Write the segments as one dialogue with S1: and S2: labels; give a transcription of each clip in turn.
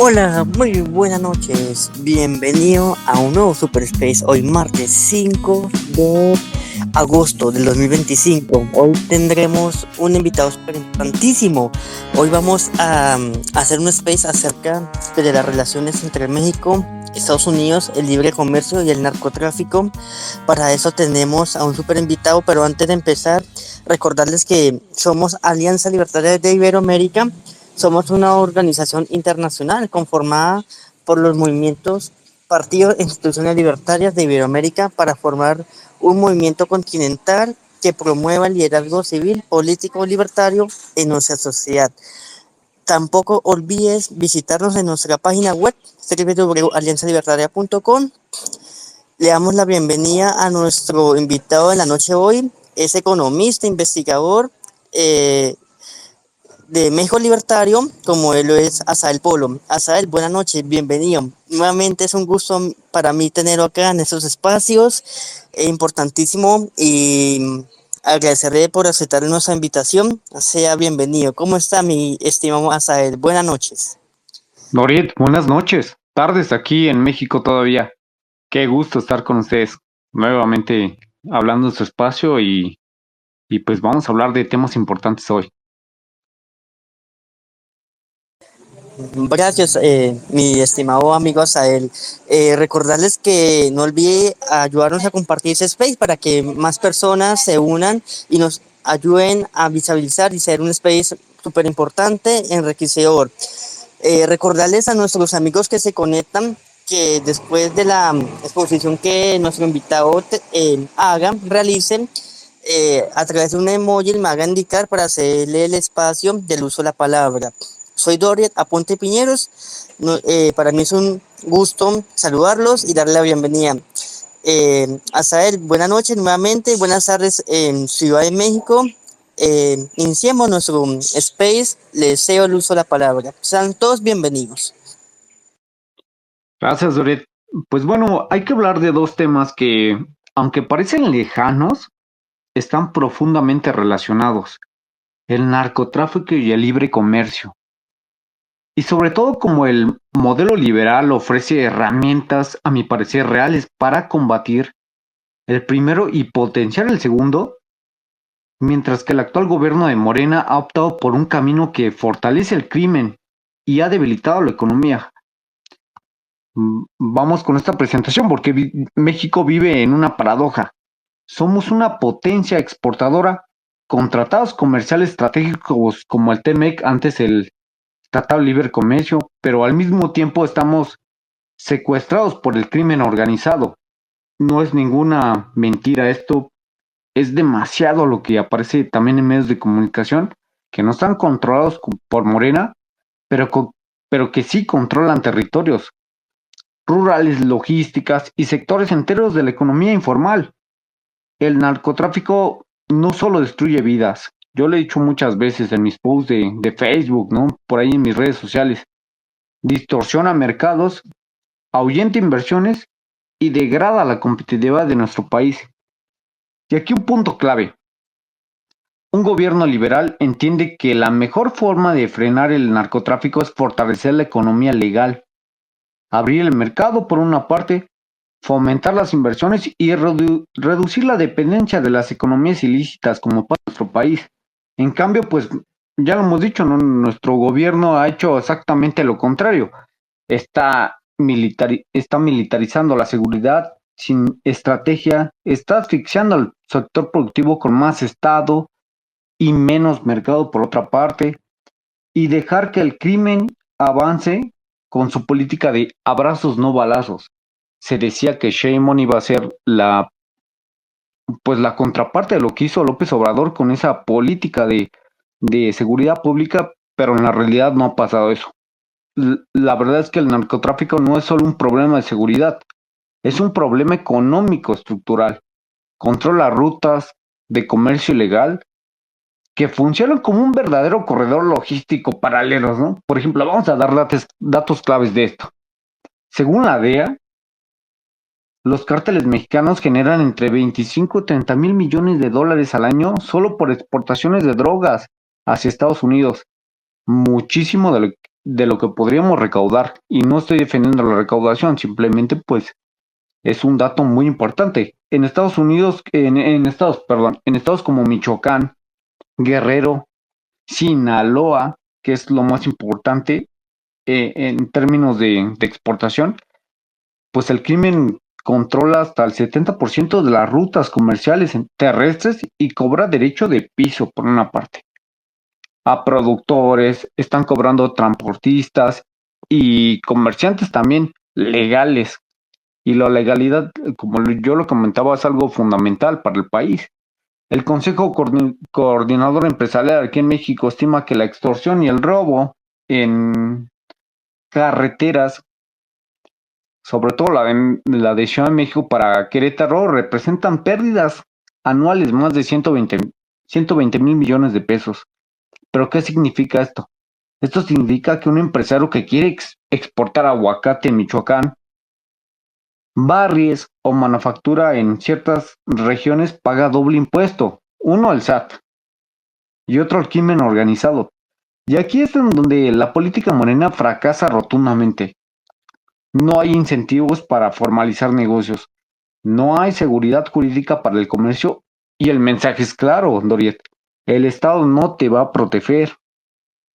S1: Hola, muy buenas noches. Bienvenido a un nuevo Super Space. Hoy martes 5 de agosto del 2025. Hoy tendremos un invitado súper importantísimo. Hoy vamos a hacer un space acerca de las relaciones entre México, Estados Unidos, el libre comercio y el narcotráfico. Para eso tenemos a un super invitado, pero antes de empezar, recordarles que somos Alianza Libertaria de Iberoamérica. Somos una organización internacional conformada por los movimientos, partidos e instituciones libertarias de Iberoamérica para formar un movimiento continental que promueva el liderazgo civil, político, libertario en nuestra sociedad. Tampoco olvides visitarnos en nuestra página web www.alianzalibertaria.com. Le damos la bienvenida a nuestro invitado de la noche de hoy. Es economista, investigador, de México Libertario, como él lo es Asael Polo. Asael, buenas noches, bienvenido. Nuevamente es un gusto para mí tenerlo acá en estos espacios, importantísimo, y agradecerle por aceptar nuestra invitación. Sea bienvenido. ¿Cómo está mi estimado Asael? Buenas noches.
S2: Norit, buenas noches, tardes aquí en México todavía. Qué gusto estar con ustedes nuevamente hablando de su espacio y pues vamos a hablar de temas importantes hoy.
S1: Gracias, mi estimado amigo Asael. Recordarles que no olvide ayudarnos a compartir ese space para que más personas se unan y nos ayuden a visibilizar y ser un space súper importante, enriquecedor. Recordarles a nuestros amigos que se conectan que después de la exposición que nuestro invitado realicen, a través de un emoji me haga indicar para hacerle el espacio del uso de la palabra. Soy Doriet Aponte Piñeros. Para mí es un gusto saludarlos y darle la bienvenida. Asael, buenas noches nuevamente, buenas tardes en Ciudad de México. Iniciemos nuestro space. Les deseo el uso de la palabra. Sean todos bienvenidos.
S2: Gracias, Norit. Pues bueno, hay que hablar de dos temas que, aunque parecen lejanos, están profundamente relacionados: el narcotráfico y el libre comercio. Y sobre todo como el modelo liberal ofrece herramientas, a mi parecer, reales para combatir el primero y potenciar el segundo, mientras que el actual gobierno de Morena ha optado por un camino que fortalece el crimen y ha debilitado la economía. Vamos con esta presentación porque México vive en una paradoja. Somos una potencia exportadora con tratados comerciales estratégicos como el TEMEC, antes el Tratado de Libre Comercio, pero al mismo tiempo estamos secuestrados por el crimen organizado. No es ninguna mentira esto. Es demasiado lo que aparece también en medios de comunicación, que no están controlados por Morena, pero que sí controlan territorios rurales, logísticas y sectores enteros de la economía informal. El narcotráfico no solo destruye vidas, yo lo he dicho muchas veces en mis posts de Facebook, ¿no? Por ahí en mis redes sociales, distorsiona mercados, ahuyenta inversiones y degrada la competitividad de nuestro país. Y aquí un punto clave: un gobierno liberal entiende que la mejor forma de frenar el narcotráfico es fortalecer la economía legal, abrir el mercado por una parte, fomentar las inversiones y reducir la dependencia de las economías ilícitas como para nuestro país. En cambio, pues ya lo hemos dicho, ¿no? Nuestro gobierno ha hecho exactamente lo contrario. Está militarizando la seguridad sin estrategia, está asfixiando al sector productivo con más Estado y menos mercado por otra parte, y dejar que el crimen avance con su política de abrazos no balazos. Se decía que Sheinbaum iba a ser la contraparte de lo que hizo López Obrador con esa política de seguridad pública, pero en la realidad no ha pasado eso. La verdad es que el narcotráfico no es solo un problema de seguridad, es un problema económico estructural. Controla rutas de comercio ilegal que funcionan como un verdadero corredor logístico paralelo, ¿no? Por ejemplo, vamos a dar datos claves de esto. Según la DEA, los cárteles mexicanos generan entre 25 y 30 mil millones de dólares al año solo por exportaciones de drogas hacia Estados Unidos. Muchísimo de lo que podríamos recaudar. Y no estoy defendiendo la recaudación, simplemente pues es un dato muy importante. En Estados Unidos, en estados como Michoacán, Guerrero, Sinaloa, que es lo más importante en términos de exportación, pues el crimen controla hasta el 70% de las rutas comerciales terrestres y cobra derecho de piso por una parte. A productores, están cobrando transportistas y comerciantes también legales. Y la legalidad, como yo lo comentaba, es algo fundamental para el país. El Consejo Coordinador Empresarial aquí en México estima que la extorsión y el robo en carreteras, sobre todo la de Ciudad de México para Querétaro, representan pérdidas anuales más de 120 mil millones de pesos. ¿Pero qué significa esto? Esto significa que un empresario que quiere exportar aguacate en Michoacán, barries o manufactura en ciertas regiones paga doble impuesto. Uno al SAT y otro al crimen organizado. Y aquí es en donde la política morena fracasa rotundamente. No hay incentivos para formalizar negocios. No hay seguridad jurídica para el comercio y el mensaje es claro, Doriet. El Estado no te va a proteger.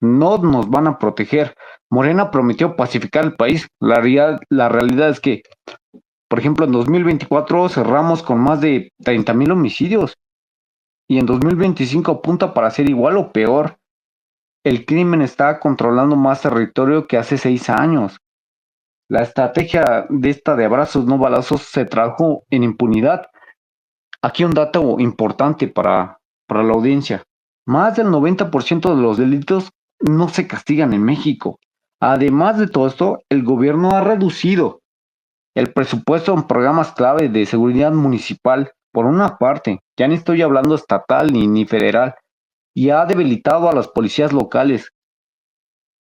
S2: No nos van a proteger. Morena prometió pacificar el país. La realidad es que, por ejemplo, en 2024 cerramos con más de 30,000 homicidios y en 2025 apunta para ser igual o peor. El crimen está controlando más territorio que hace 6 años. La estrategia de abrazos no balazos se tradujo en impunidad. Aquí un dato importante para la audiencia. Más del 90% de los delitos no se castigan en México. Además de todo esto, el gobierno ha reducido el presupuesto en programas clave de seguridad municipal, por una parte, ya ni estoy hablando estatal ni federal, y ha debilitado a las policías locales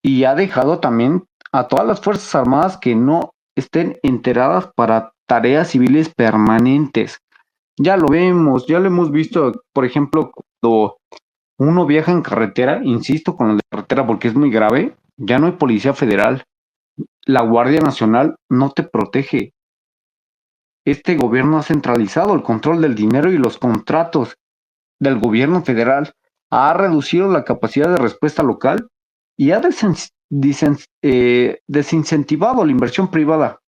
S2: y ha dejado también a todas las Fuerzas Armadas que no estén enteradas para tareas civiles permanentes. Ya lo vemos, ya lo hemos visto, por ejemplo, cuando uno viaja en carretera, insisto con la carretera porque es muy grave, ya no hay policía federal, la Guardia Nacional no te protege. Este gobierno ha centralizado el control del dinero y los contratos del gobierno federal, ha reducido la capacidad de respuesta local y ha desincentivado la inversión privada.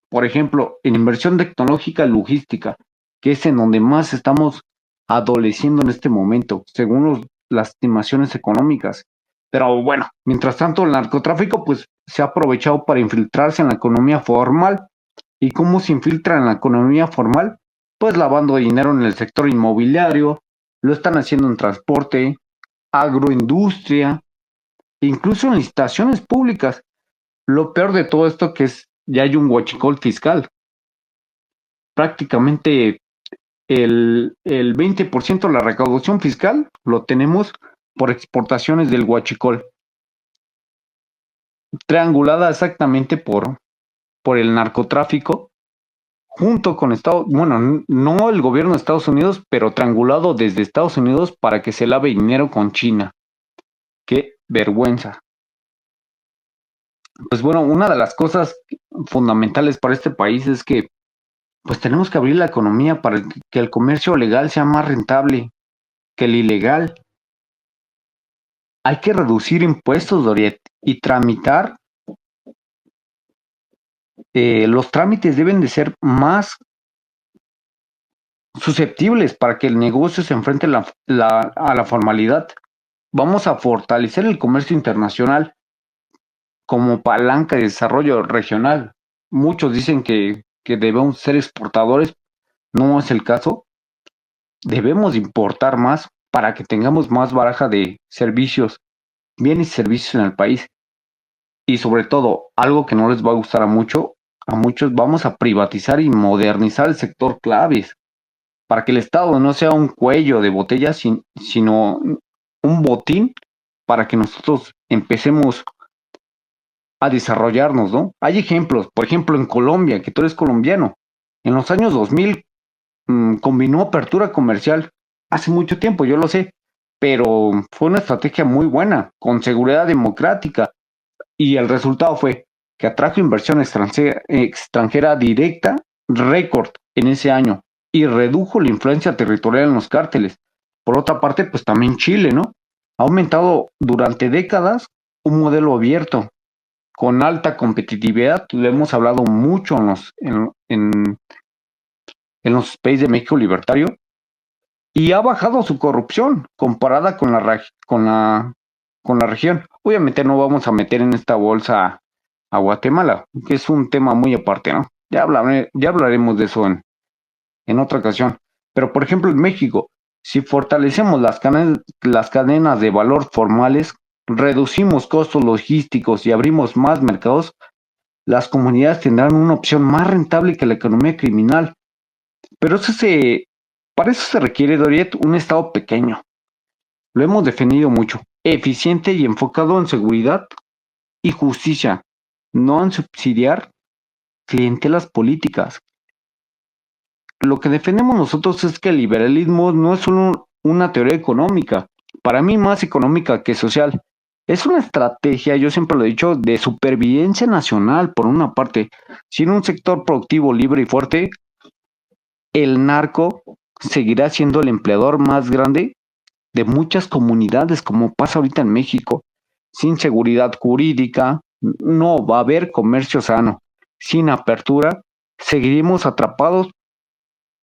S2: Por ejemplo, en inversión tecnológica y logística, que es en donde más estamos adoleciendo en este momento, según las estimaciones económicas. Pero bueno, mientras tanto, el narcotráfico pues se ha aprovechado para infiltrarse en la economía formal. ¿Y cómo se infiltra en la economía formal? Pues lavando dinero en el sector inmobiliario, lo están haciendo en transporte, agroindustria, incluso en licitaciones públicas. Lo peor de todo esto que es, ya hay un huachicol fiscal. Prácticamente el 20% de la recaudación fiscal lo tenemos por exportaciones del huachicol, triangulada exactamente por el narcotráfico, junto con Estados, bueno, no el gobierno de Estados Unidos, pero triangulado desde Estados Unidos para que se lave dinero con China. ¡Qué vergüenza! Pues bueno, una de las cosas fundamentales para este país es que pues tenemos que abrir la economía para que el comercio legal sea más rentable que el ilegal. Hay que reducir impuestos, Doriet, y tramitar. Los trámites deben de ser más susceptibles para que el negocio se enfrente a la formalidad. Vamos a fortalecer el comercio internacional como palanca de desarrollo regional. Muchos dicen que debemos ser exportadores, no es el caso. Debemos importar más para que tengamos más baraja de servicios, bienes y servicios en el país. Y sobre todo, algo que no les va a gustar a muchos vamos a privatizar y modernizar el sector claves para que el Estado no sea un cuello de botella, sino un botín para que nosotros empecemos a desarrollarnos, ¿no? Hay ejemplos, por ejemplo, en Colombia, que tú eres colombiano, en los años 2000 combinó apertura comercial, hace mucho tiempo, yo lo sé, pero fue una estrategia muy buena, con seguridad democrática. Y el resultado fue que atrajo inversión extranjera directa récord en ese año y redujo la influencia territorial en los cárteles. Por otra parte, pues también Chile, ¿no? Ha aumentado durante décadas un modelo abierto, con alta competitividad. Lo hemos hablado mucho en los space de México Libertario, y ha bajado su corrupción comparada con la región. Obviamente no vamos a meter en esta bolsa a Guatemala, que es un tema muy aparte, ¿no? Ya hablaremos de eso en otra ocasión. Pero, por ejemplo, en México, si fortalecemos las cadenas de valor formales, reducimos costos logísticos y abrimos más mercados, las comunidades tendrán una opción más rentable que la economía criminal. Pero para eso se requiere, Doriet, un Estado pequeño. Lo hemos defendido mucho, eficiente y enfocado en seguridad y justicia, no en subsidiar clientelas políticas. Lo que defendemos nosotros es que el liberalismo no es solo una teoría económica, para mí más económica que social. Es una estrategia, yo siempre lo he dicho, de supervivencia nacional, por una parte. Sin un sector productivo libre y fuerte, el narco seguirá siendo el empleador más grande de muchas comunidades, como pasa ahorita en México. Sin seguridad jurídica, no va a haber comercio sano. Sin apertura, seguiremos atrapados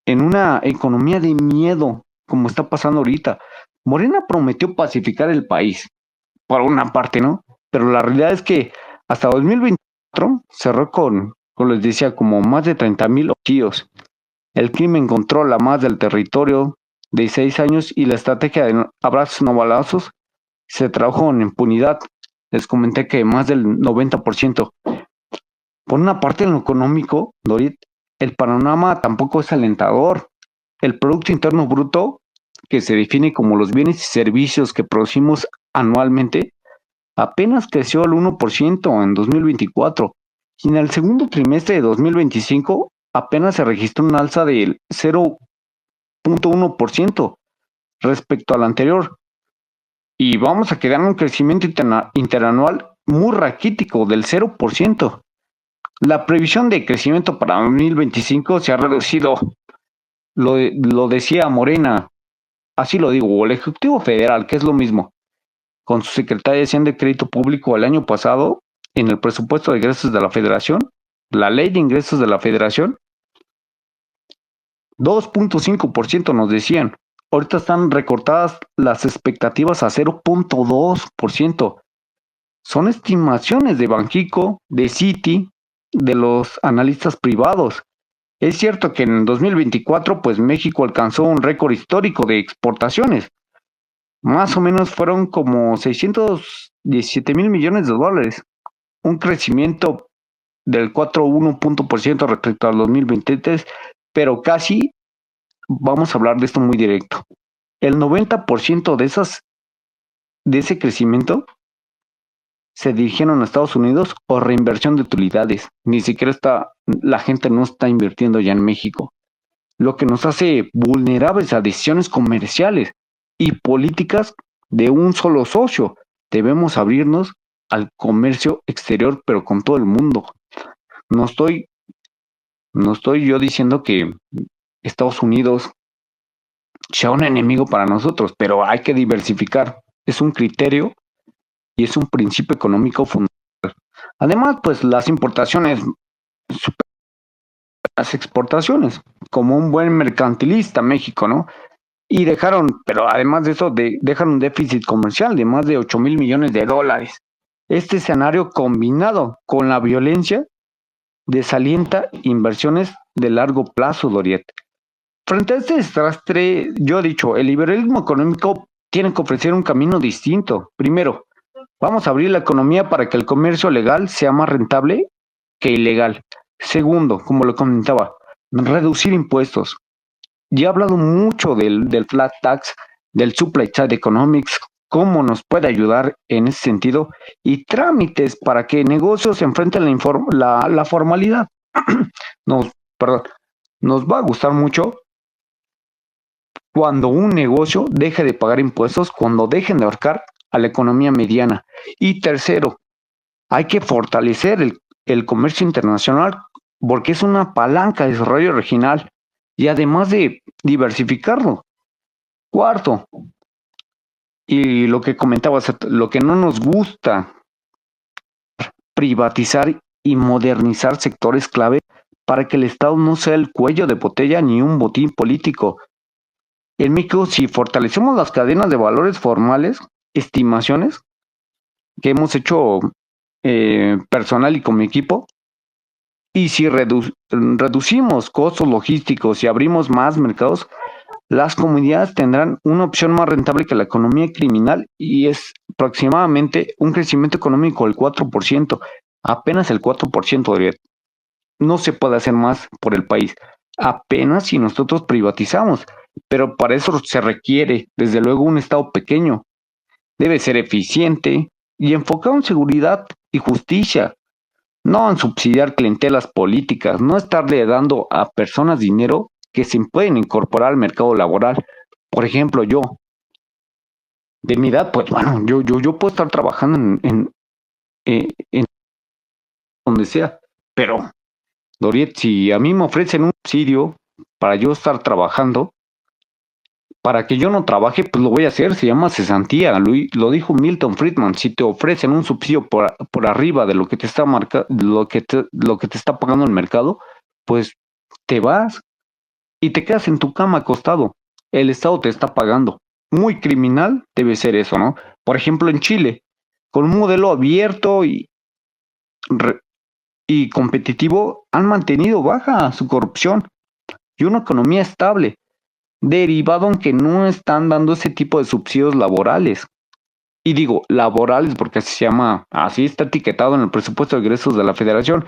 S2: en una economía de miedo, como está pasando ahorita. Morena prometió pacificar el país, por una parte, ¿no? Pero la realidad es que hasta 2024 cerró les decía, como más de 30,000 homicidios. El crimen controla más del territorio de 6 años y la estrategia de abrazos no balazos se trabajó en impunidad. Les comenté que más del 90%. Por una parte, en lo económico, Dorit, el panorama tampoco es alentador. El Producto Interno Bruto, que se define como los bienes y servicios que producimos anualmente, apenas creció al 1% en 2024 y en el segundo trimestre de 2025 apenas se registró un alza del 0,1% respecto al anterior. Y vamos a quedar en un crecimiento interanual muy raquítico del 0%. La previsión de crecimiento para 2025 se ha reducido. Lo decía Morena, así lo digo, o el Ejecutivo Federal, que es lo mismo, con su Secretaría de Hacienda y Crédito Público el año pasado, en el presupuesto de ingresos de la Federación, la ley de ingresos de la Federación, 2,5% nos decían. Ahorita están recortadas las expectativas a 0,2%. Son estimaciones de Banxico, de Citi, de los analistas privados. Es cierto que en 2024, pues México alcanzó un récord histórico de exportaciones. Más o menos fueron como 617,000 millones de dólares. Un crecimiento del 4,1% respecto al 2023, pero casi, vamos a hablar de esto muy directo. El 90% de ese crecimiento se dirigieron a Estados Unidos o reinversión de utilidades. Ni siquiera la gente no está invirtiendo ya en México, lo que nos hace vulnerables a decisiones comerciales y políticas de un solo socio. Debemos abrirnos al comercio exterior, pero con todo el mundo. No estoy, no estoy yo diciendo que Estados Unidos sea un enemigo para nosotros, pero hay que diversificar. Es un criterio y es un principio económico fundamental. Además, pues las importaciones superan las exportaciones, como un buen mercantilista México, ¿no? Y pero además de eso, dejan un déficit comercial de más de 8,000 millones de dólares. Este escenario combinado con la violencia desalienta inversiones de largo plazo, Doriet. Frente a este desastre, yo he dicho, el liberalismo económico tiene que ofrecer un camino distinto. Primero, vamos a abrir la economía para que el comercio legal sea más rentable que ilegal. Segundo, como lo comentaba, reducir impuestos. Ya he hablado mucho del flat tax, del supply side economics, cómo nos puede ayudar en ese sentido, y trámites para que negocios se enfrenten a la formalidad. nos, perdón, nos va a gustar mucho cuando un negocio deje de pagar impuestos, cuando dejen de ahorcar a la economía mediana. Y tercero, Hay que fortalecer el comercio internacional porque es una palanca de desarrollo regional y además de diversificarlo. Cuarto, y lo que comentabas, lo que no nos gusta, privatizar y modernizar sectores clave para que el Estado no sea el cuello de botella ni un botín político. En México, si fortalecemos las cadenas de valores formales, estimaciones que hemos hecho personal y con mi equipo, y si reducimos costos logísticos y abrimos más mercados, las comunidades tendrán una opción más rentable que la economía criminal y es aproximadamente un crecimiento económico del 4%, apenas el 4%, no se puede hacer más por el país, apenas si nosotros privatizamos, pero para eso se requiere, desde luego, un Estado pequeño, debe ser eficiente y enfocado en seguridad y justicia, no en subsidiar clientelas políticas, no estarle dando a personas dinero que se pueden incorporar al mercado laboral. Por ejemplo, yo, de mi edad, pues bueno, yo puedo estar trabajando en donde sea, pero, Doriet, si a mí me ofrecen un subsidio para yo estar trabajando, para que yo no trabaje, pues lo voy a hacer, se llama cesantía, lo dijo Milton Friedman, si te ofrecen un subsidio por arriba de lo que te está lo que te está pagando el mercado, pues te vas y te quedas en tu cama acostado. El Estado te está pagando. Muy criminal debe ser eso, ¿no? Por ejemplo, en Chile, con un modelo abierto re- y competitivo, han mantenido baja su corrupción y una economía estable, derivado en que no están dando ese tipo de subsidios laborales. Y digo laborales porque así se llama, así está etiquetado en el presupuesto de egresos de la Federación.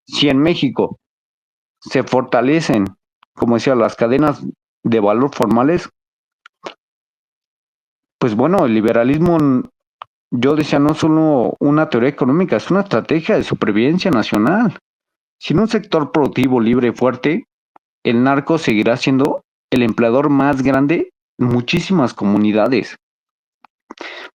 S2: Si en México se fortalecen, como decía, las cadenas de valor formales, pues bueno, el liberalismo, yo decía, no es solo una teoría económica, es una estrategia de supervivencia nacional. Sin un sector productivo libre y fuerte, el narco seguirá siendo el empleador más grande en muchísimas comunidades.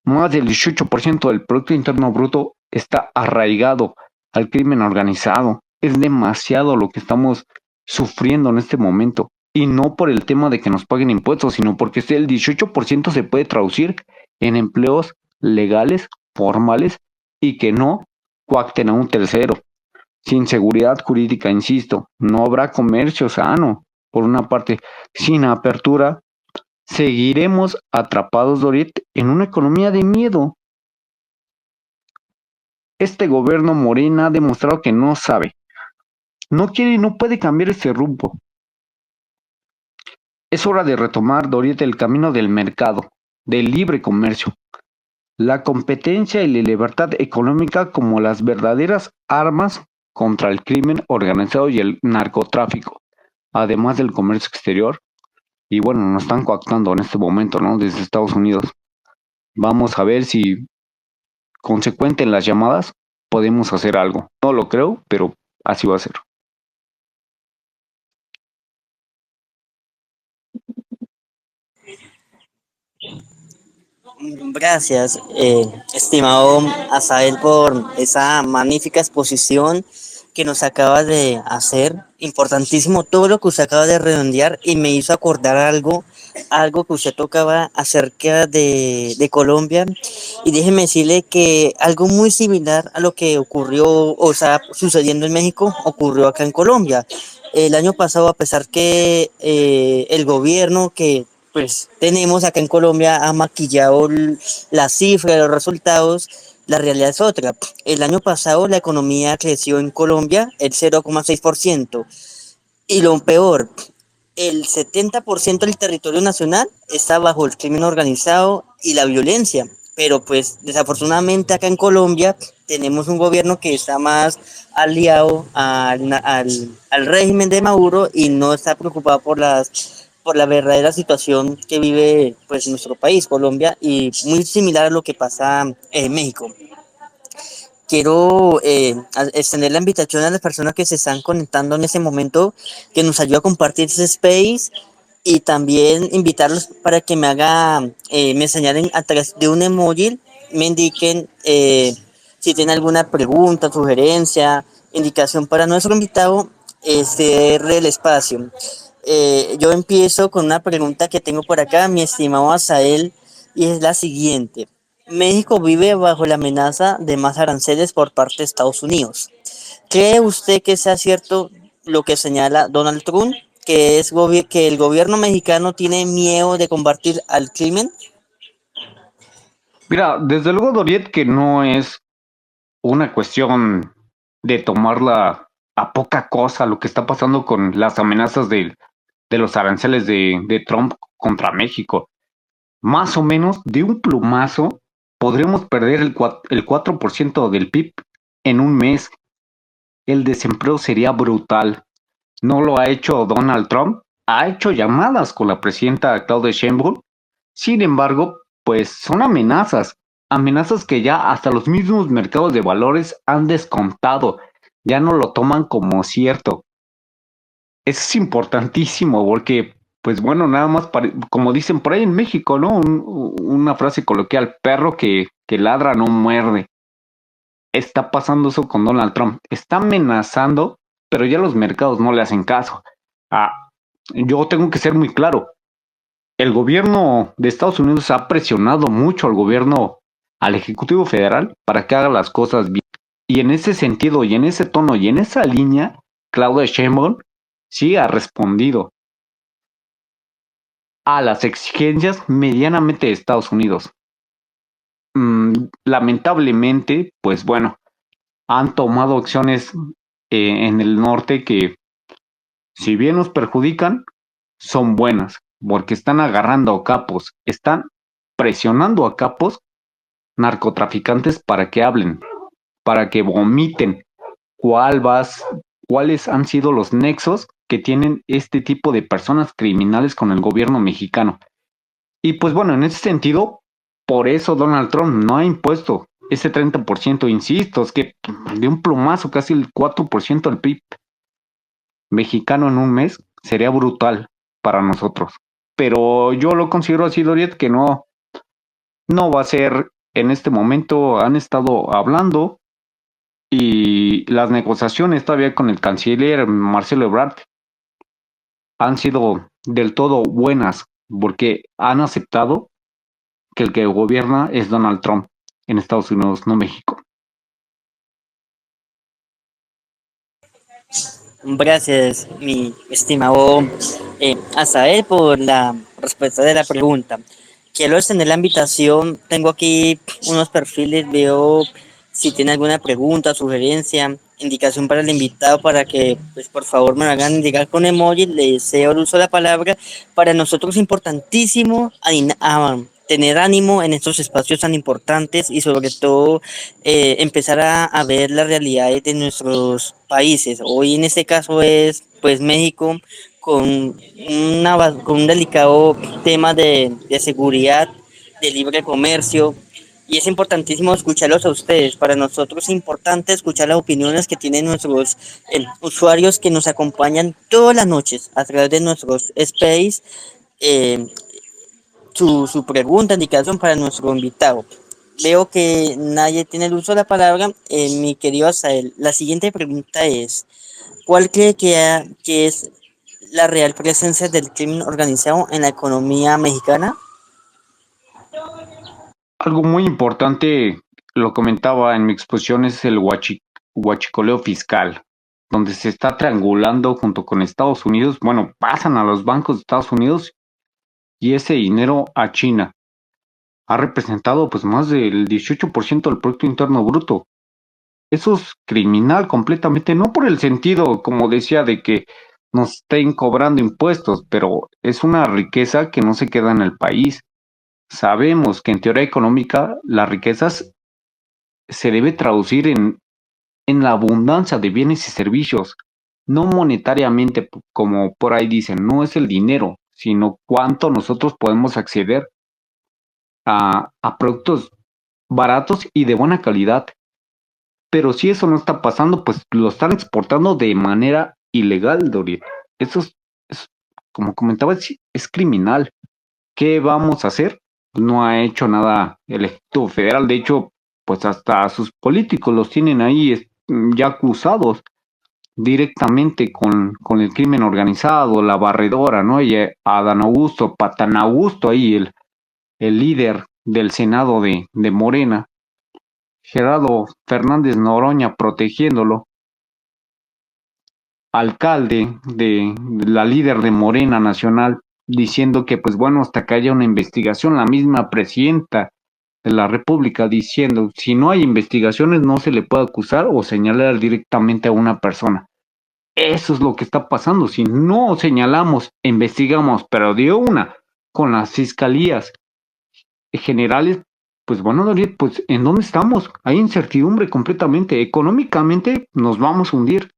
S2: Más del 18% del Producto Interno Bruto está arraigado al crimen organizado. Es demasiado lo que estamos sufriendo en este momento. Y no por el tema de que nos paguen impuestos, sino porque el 18% se puede traducir en empleos legales, formales y que no coacten a un tercero. Sin seguridad jurídica, insisto, no habrá comercio sano. Por una parte, sin apertura, seguiremos atrapados, Dorit, en una economía de miedo. Este gobierno Morena ha demostrado que no sabe, no quiere y no puede cambiar este rumbo. Es hora de retomar, Dorit, el camino del mercado, del libre comercio, la competencia y la libertad económica como las verdaderas armas contra el crimen organizado y el narcotráfico, además del comercio exterior. Y bueno, nos están coactando en este momento, ¿no? Desde Estados Unidos. Vamos a ver si, consecuente en las llamadas, podemos hacer algo. No lo creo, pero así va a ser.
S1: Gracias, estimado Asael, por esa magnífica exposición que nos acaba de hacer. Importantísimo todo lo que usted acaba de redondear y me hizo acordar algo que usted tocaba acerca de Colombia. Y déjeme decirle que algo muy similar a lo que ocurrió o está sucediendo en México ocurrió acá en Colombia. El año pasado, a pesar que el gobierno que pues tenemos acá en Colombia ha maquillado la cifra de los resultados, la realidad es otra. El año pasado la economía creció en Colombia el 0,6%. Y lo peor, el 70% del territorio nacional está bajo el crimen organizado y la violencia. Pero pues desafortunadamente acá en Colombia tenemos un gobierno que está más aliado al régimen de Maduro y no está preocupado por la verdadera situación que vive pues nuestro país, Colombia, y muy similar a lo que pasa en México. Quiero extender la invitación a las personas que se están conectando en ese momento, que nos ayude a compartir ese space y también invitarlos para que me señalen a través de un emoji, me indiquen Si tiene alguna pregunta, sugerencia, indicación para nuestro invitado, cierre el espacio. Yo empiezo con una pregunta que tengo por acá, mi estimado Asael, y es la siguiente. México vive bajo la amenaza de más aranceles por parte de Estados Unidos. ¿Cree usted que sea cierto lo que señala Donald Trump, que que el gobierno mexicano tiene miedo de combatir al crimen?
S2: Mira, desde luego, Doriet, que no es una cuestión de tomarla a poca cosa lo que está pasando con las amenazas de los aranceles de Trump contra México. Más o menos de un plumazo podremos perder el 4% del PIB en un mes. El desempleo sería brutal. No lo ha hecho Donald Trump, ha hecho llamadas con la presidenta Claudia Sheinbaum. Sin embargo, pues son amenazas, amenazas que ya hasta los mismos mercados de valores han descontado, ya no lo toman como cierto. Eso es importantísimo porque, pues bueno, nada más, como dicen por ahí en México, ¿no? Una frase coloquial, perro que ladra no muerde. Está pasando eso con Donald Trump. Está amenazando, pero ya los mercados no le hacen caso. Ah, yo tengo que ser muy claro. El gobierno de Estados Unidos ha presionado mucho al gobierno, al Ejecutivo Federal, para que haga las cosas bien. Y en ese sentido, y en ese tono, y en esa línea, Claudia Sheinbaum sí ha respondido a las exigencias medianamente de Estados Unidos. Lamentablemente, pues bueno, han tomado acciones en el norte que, si bien nos perjudican, son buenas, porque están agarrando a capos, están presionando a capos narcotraficantes para que hablen, para que vomiten cuál vas, cuáles han sido los nexos que tienen este tipo de personas criminales con el gobierno mexicano. Y pues bueno, en ese sentido, por eso Donald Trump no ha impuesto ese 30%, insisto, es que de un plumazo, casi el 4% del PIB mexicano en un mes sería brutal para nosotros. Pero yo lo considero así, Doriet, que no va a ser en este momento. Han estado hablando y las negociaciones todavía con el canciller Marcelo Ebrard han sido del todo buenas porque han aceptado que el que gobierna es Donald Trump en Estados Unidos, no México.
S1: Gracias, mi estimado Asael, por la respuesta de la pregunta. Quiero extender la invitación. Tengo aquí unos perfiles, veo si tiene alguna pregunta, sugerencia, indicación para el invitado para que, pues, por favor, me lo hagan indicar con emoji. Le deseo el uso de la palabra. Para nosotros es importantísimo tener ánimo en estos espacios tan importantes y sobre todo empezar a ver las realidades de nuestros países. Hoy en este caso es pues México con, con un delicado tema de seguridad, de libre comercio. Y es importantísimo escucharlos a ustedes. Para nosotros es importante escuchar las opiniones que tienen nuestros usuarios que nos acompañan todas las noches a través de nuestros space. eh, su pregunta, indicación para nuestro invitado. Veo que nadie tiene el uso de la palabra. Mi querido Asael, la siguiente pregunta es, ¿cuál cree que es la real presencia del crimen organizado en la economía mexicana?
S2: Algo muy importante, lo comentaba en mi exposición, es el huachicoleo fiscal, donde se está triangulando junto con Estados Unidos. Bueno, pasan a los bancos de Estados Unidos y ese dinero a China. Ha representado pues más del 18% del Producto Interno Bruto. Eso es criminal completamente, no por el sentido, como decía, de que nos estén cobrando impuestos, pero es una riqueza que no se queda en el país. Sabemos que en teoría económica las riquezas se debe traducir en la abundancia de bienes y servicios, no monetariamente como por ahí dicen, no es el dinero, sino cuánto nosotros podemos acceder a productos baratos y de buena calidad. Pero si eso no está pasando, pues lo están exportando de manera ilegal, Dorit. Eso como comentaba, es criminal. ¿Qué vamos a hacer? No ha hecho nada el Ejecutivo Federal. De hecho, pues hasta a sus políticos los tienen ahí ya acusados directamente con el crimen organizado, la barredora, ¿no? Y Adán Augusto, Patán Augusto, ahí el líder del Senado de Morena, Gerardo Fernández Noroña protegiéndolo, alcalde de la líder de Morena Nacional, diciendo que pues bueno, hasta que haya una investigación, la misma presidenta de la República diciendo, si no hay investigaciones no se le puede acusar o señalar directamente a una persona. Eso es lo que está pasando. Si no señalamos, investigamos, pero de una con las fiscalías generales, pues bueno, David, pues ¿en dónde estamos? Hay incertidumbre completamente. Económicamente nos vamos a hundir.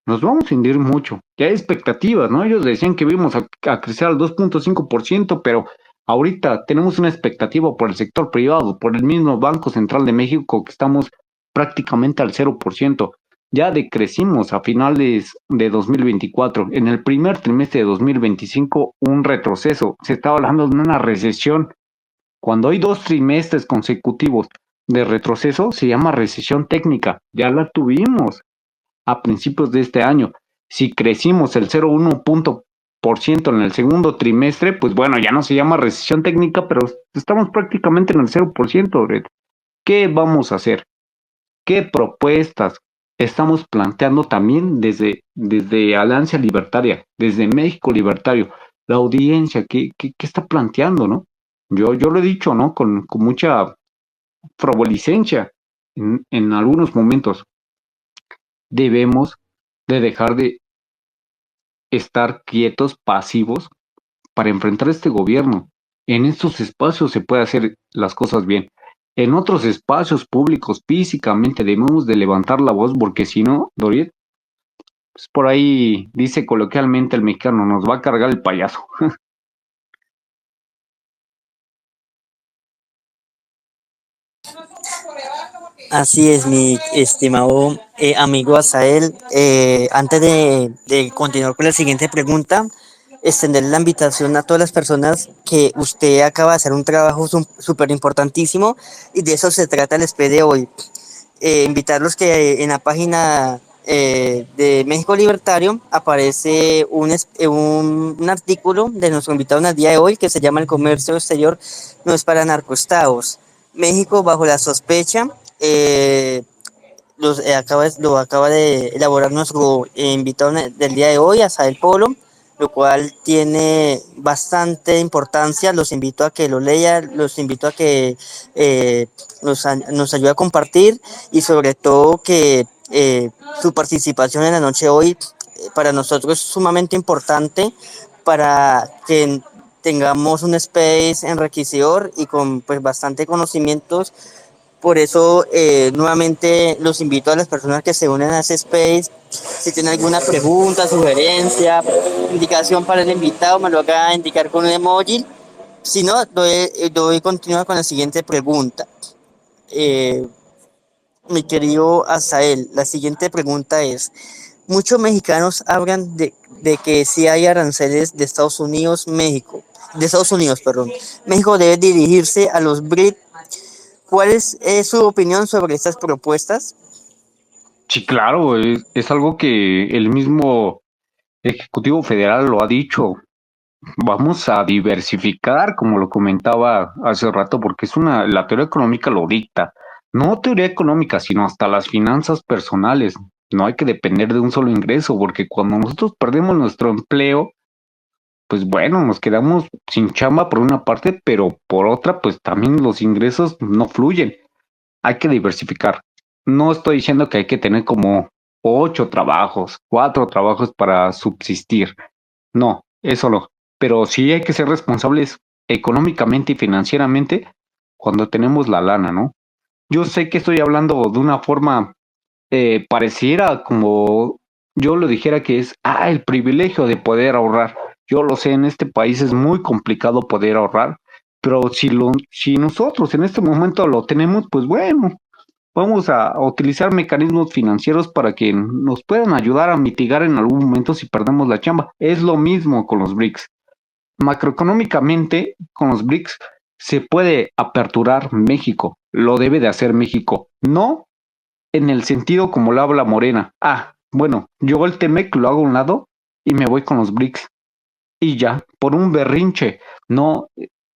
S2: Nos vamos a hundir mucho. Ya hay expectativas, ¿no? Ellos decían que íbamos a crecer al 2.5%, pero ahorita tenemos una expectativa por el sector privado, por el mismo Banco Central de México, que estamos prácticamente al 0%. Ya decrecimos a finales de 2024. En el primer trimestre de 2025, un retroceso. Se estaba hablando de una recesión. Cuando hay 2 trimestres consecutivos de retroceso, se llama recesión técnica. Ya la tuvimos a principios de este año. Si crecimos el 0,1% en el segundo trimestre, pues bueno, ya no se llama recesión técnica, pero estamos prácticamente en el 0%. ¿Qué vamos a hacer? ¿Qué propuestas estamos planteando también desde Alianza Libertaria, desde México Libertario? La audiencia, ¿qué está planteando, no? Yo lo he dicho, ¿no? Con mucha frivolicencia en algunos momentos. Debemos de dejar de estar quietos, pasivos, para enfrentar este gobierno. En estos espacios se puede hacer las cosas bien. En otros espacios públicos, físicamente, debemos de levantar la voz, porque si no, Doriet, pues por ahí dice coloquialmente el mexicano, nos va a cargar el payaso.
S1: Así es, mi estimado amigo Asael. Antes de continuar con la siguiente pregunta, extender la invitación a todas las personas que usted acaba de hacer un trabajo súper importantísimo y de eso se trata el SP de hoy. Invitarlos que en la página de México Libertario aparece un artículo de nuestro invitado en el día de hoy que se llama El comercio exterior no es para narcoestados. México bajo la sospecha. Lo acaba de elaborar nuestro invitado del día de hoy, Asael Polo, lo cual tiene bastante importancia. Los invito a que lo lean, los invito a que nos ayude a compartir y sobre todo que su participación en la noche de hoy para nosotros es sumamente importante para que tengamos un space enriquecedor y con pues bastante conocimientos. Por eso, nuevamente los invito a las personas que se unen a ese space. Si tienen alguna pregunta, sugerencia, indicación para el invitado, me lo haga indicar con un emoji. Si no, doy continuar con la siguiente pregunta. Eh, Mi querido Asael, la siguiente pregunta es: muchos mexicanos hablan de que si hay aranceles de Estados Unidos, de Estados Unidos, perdón. México debe dirigirse a los BRIC. ¿Cuál es su opinión sobre estas propuestas?
S2: Sí, claro, es algo que el mismo Ejecutivo Federal lo ha dicho. Vamos a diversificar, como lo comentaba hace rato, porque la teoría económica lo dicta. No teoría económica, sino hasta las finanzas personales. No hay que depender de un solo ingreso, porque cuando nosotros perdemos nuestro empleo, pues bueno, nos quedamos sin chamba por una parte, pero por otra, pues también los ingresos no fluyen. Hay que diversificar. No estoy diciendo que hay que tener como 8 trabajos, 4 trabajos para subsistir. No, eso no. Pero sí hay que ser responsables económicamente y financieramente cuando tenemos la lana, ¿no? Yo sé que estoy hablando de una forma pareciera como yo lo dijera que es, el privilegio de poder ahorrar. Yo lo sé, en este país es muy complicado poder ahorrar, pero si nosotros en este momento lo tenemos, pues bueno, vamos a utilizar mecanismos financieros para que nos puedan ayudar a mitigar en algún momento si perdemos la chamba. Es lo mismo con los BRICS. Macroeconómicamente, con los BRICS, se puede aperturar México, lo debe de hacer México, no en el sentido como lo habla Morena. Bueno, yo el Temec lo hago a un lado y me voy con los BRICS y ya, por un berrinche. No,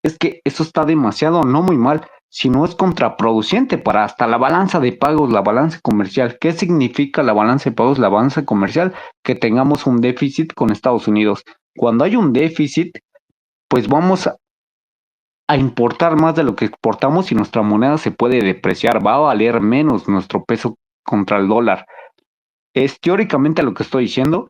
S2: es que eso está demasiado, no muy mal, sino es contraproducente para hasta la balanza de pagos, la balanza comercial. ¿Qué significa la balanza de pagos, la balanza comercial? Que tengamos un déficit con Estados Unidos. Cuando hay un déficit, pues vamos a importar más de lo que exportamos y nuestra moneda se puede depreciar, va a valer menos nuestro peso contra el dólar. Es teóricamente lo que estoy diciendo,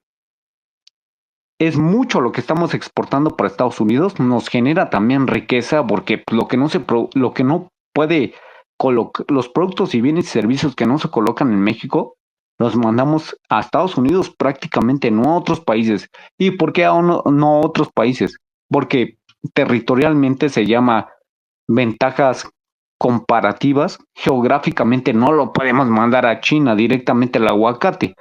S2: es mucho lo que estamos exportando para Estados Unidos, nos genera también riqueza porque lo que no puede los productos y bienes y servicios que no se colocan en México los mandamos a Estados Unidos prácticamente, no a otros países. ¿Y por qué no a otros países? Porque territorialmente se llama ventajas comparativas, geográficamente no lo podemos mandar a China directamente el aguacate,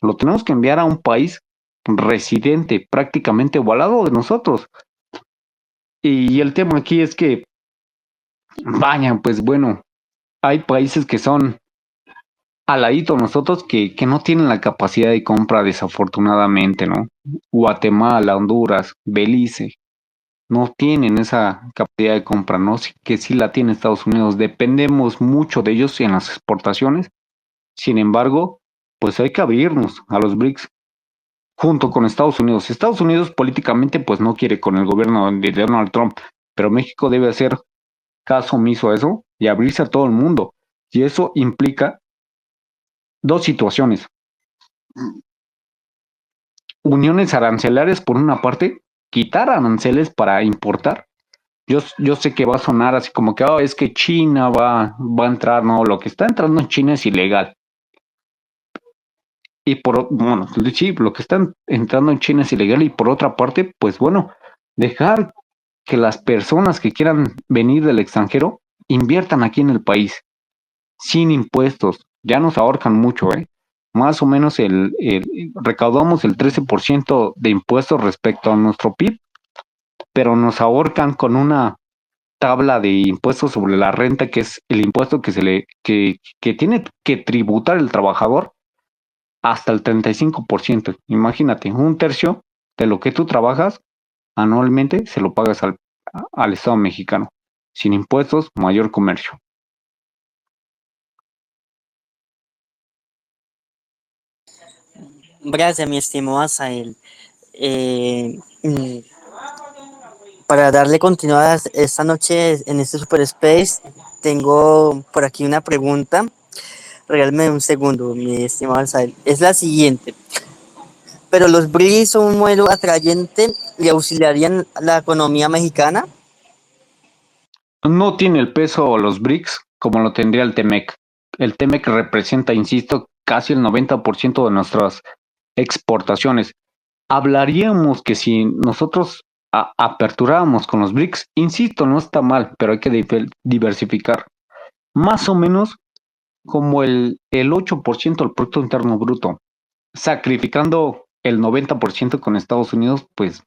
S2: lo tenemos que enviar a un país residente, prácticamente o al lado de nosotros. Y el tema aquí es que, vaya, pues bueno, hay países que son al ladito nosotros que no tienen la capacidad de compra desafortunadamente, ¿no? Guatemala, Honduras, Belice, no tienen esa capacidad de compra, ¿no? Que sí la tiene Estados Unidos. Dependemos mucho de ellos en las exportaciones. Sin embargo, pues hay que abrirnos a los BRICS junto con Estados Unidos. Estados Unidos políticamente pues no quiere con el gobierno de Donald Trump, pero México debe hacer caso omiso a eso y abrirse a todo el mundo. Y eso implica dos situaciones. Uniones arancelarias por una parte, quitar aranceles para importar. Yo sé que va a sonar así como que es que China va a entrar, no, lo que está entrando en China es ilegal. Y bueno, sí, lo que está entrando en China es ilegal y por otra parte, pues bueno, dejar que las personas que quieran venir del extranjero inviertan aquí en el país, sin impuestos. Ya nos ahorcan mucho, ¿eh? Más o menos recaudamos el 13% de impuestos respecto a nuestro PIB, pero nos ahorcan con una tabla de impuestos sobre la renta, que es el impuesto que tiene que tributar el trabajador hasta el 35%. Imagínate, un tercio de lo que tú trabajas anualmente se lo pagas al Estado mexicano. Sin impuestos, mayor comercio.
S1: Gracias, mi estimado Asael. Eh, mm, para darle continuidad a esta noche en este Super Space, tengo por aquí una pregunta. Regálame un segundo, mi estimado Asael. Es la siguiente. Pero los BRICS son un modelo atrayente y auxiliarían la economía mexicana.
S2: No tiene el peso los BRICS como lo tendría el TEMEC. El TEMEC representa, insisto, casi el 90% de nuestras exportaciones. Hablaríamos que si nosotros aperturáramos con los BRICS, insisto, no está mal, pero hay que diversificar. Más o menos como el 8% del Producto Interno Bruto, sacrificando el 90% con Estados Unidos, pues,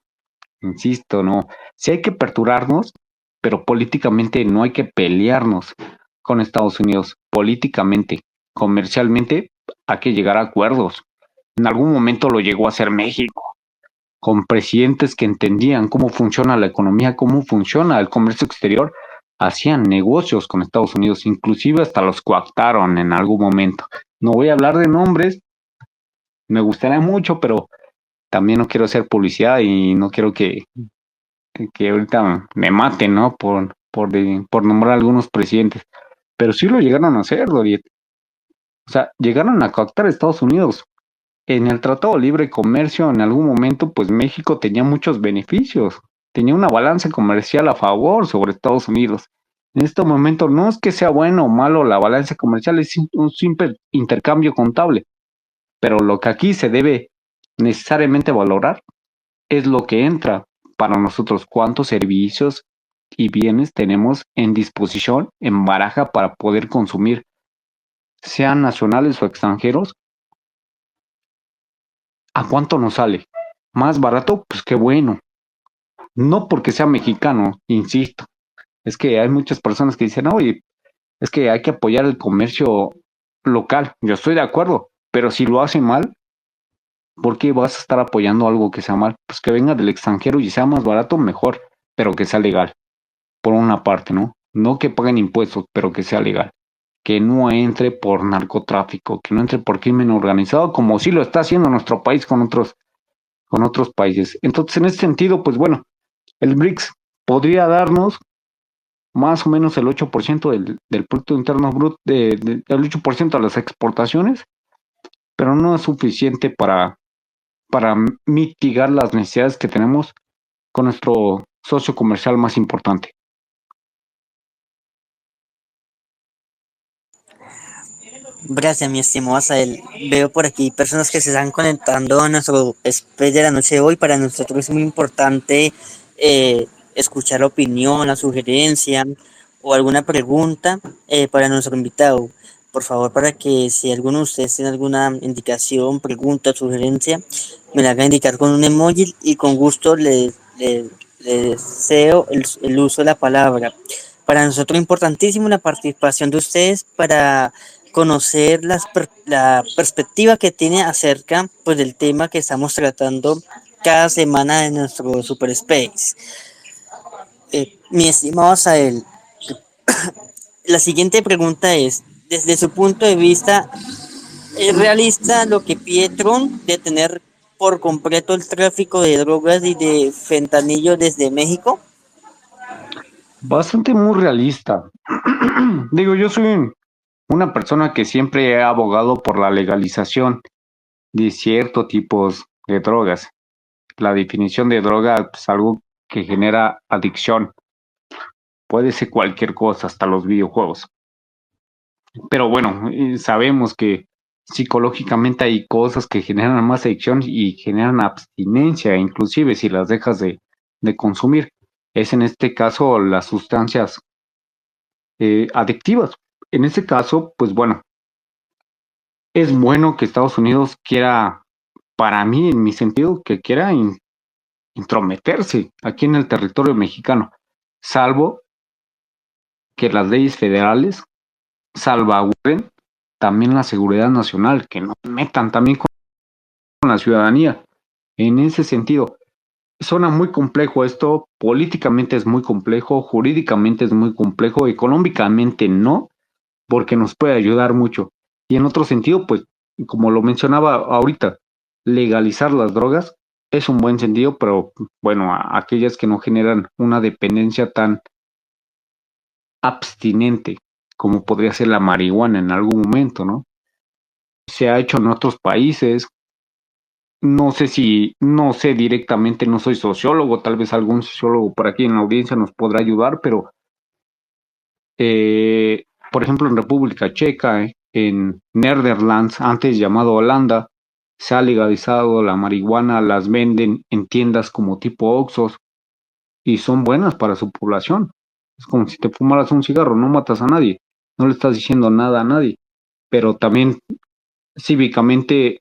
S2: insisto, no. Sí hay que aperturarnos, pero políticamente no hay que pelearnos con Estados Unidos. Políticamente, comercialmente, hay que llegar a acuerdos. En algún momento lo llegó a hacer México, con presidentes que entendían cómo funciona la economía, cómo funciona el comercio exterior, hacían negocios con Estados Unidos, inclusive hasta los coactaron en algún momento. No voy a hablar de nombres, me gustaría mucho, pero también no quiero hacer publicidad y no quiero que ahorita me maten, ¿no? Por nombrar a algunos presidentes. Pero sí lo llegaron a hacer, Doriet. O sea, llegaron a coactar a Estados Unidos. En el Tratado de Libre Comercio, en algún momento, pues México tenía muchos beneficios. Tenía una balanza comercial a favor sobre Estados Unidos. En este momento no es que sea bueno o malo la balanza comercial, es un simple intercambio contable. Pero lo que aquí se debe necesariamente valorar es lo que entra para nosotros, cuántos servicios y bienes tenemos en disposición, en baraja para poder consumir, sean nacionales o extranjeros, ¿a cuánto nos sale? ¿Más barato? Pues qué bueno. No porque sea mexicano, insisto. Es que hay muchas personas que dicen, oye, es que hay que apoyar el comercio local. Yo estoy de acuerdo, pero si lo hace mal, ¿por qué vas a estar apoyando algo que sea mal? Pues que venga del extranjero y sea más barato, mejor, pero que sea legal, por una parte, ¿no? No que paguen impuestos, pero que sea legal. Que no entre por narcotráfico, que no entre por crimen organizado, como sí lo está haciendo nuestro país con otros países. Entonces, en ese sentido, pues bueno, el BRICS podría darnos más o menos el 8% del Producto Interno Bruto, el 8% de las exportaciones, pero no es suficiente para mitigar las necesidades que tenemos con nuestro socio comercial más importante.
S1: Gracias, mi estimado Asael. Veo por aquí personas que se están conectando a nuestro space de la noche de hoy. Para nosotros es muy importante escuchar la opinión, la sugerencia o alguna pregunta para nuestro invitado. Por favor, para que si alguno de ustedes tiene alguna indicación, pregunta, sugerencia, me la haga indicar con un emoji y con gusto le deseo el uso de la palabra. Para nosotros es importantísimo la participación de ustedes para conocer la perspectiva que tiene acerca pues, del tema que estamos tratando cada semana en nuestro Super Space. Mi estimado Asael, la siguiente pregunta es, desde su punto de vista, ¿es realista lo que pide Trump de tener por completo el tráfico de drogas y de fentanilo desde México?
S2: Bastante muy realista. Digo, yo soy una persona que siempre he abogado por la legalización de ciertos tipos de drogas. La definición de droga es algo que genera adicción. Puede ser cualquier cosa, hasta los videojuegos. Pero bueno, sabemos que psicológicamente hay cosas que generan más adicción y generan abstinencia, inclusive si las dejas de consumir. Es en este caso las sustancias adictivas. En este caso, pues bueno, es bueno que Estados Unidos quiera, para mí, en mi sentido, que quiera intrometerse aquí en el territorio mexicano, salvo que las leyes federales salvaguarden también la seguridad nacional, que no metan también con la ciudadanía. En ese sentido, suena muy complejo esto, políticamente es muy complejo, jurídicamente es muy complejo, económicamente no, porque nos puede ayudar mucho. Y en otro sentido, pues, como lo mencionaba ahorita, legalizar las drogas es un buen sentido, pero bueno, aquellas que no generan una dependencia tan abstinente como podría ser la marihuana en algún momento, ¿no? Se ha hecho en otros países. No sé si, no sé directamente, no soy sociólogo, tal vez algún sociólogo por aquí en la audiencia nos podrá ayudar, pero eh, por ejemplo en República Checa, en Netherlands, antes llamado Holanda, se ha legalizado la marihuana, las venden en tiendas como tipo Oxxos y son buenas para su población. Es como si te fumaras un cigarro, no matas a nadie, no le estás diciendo nada a nadie, pero también cívicamente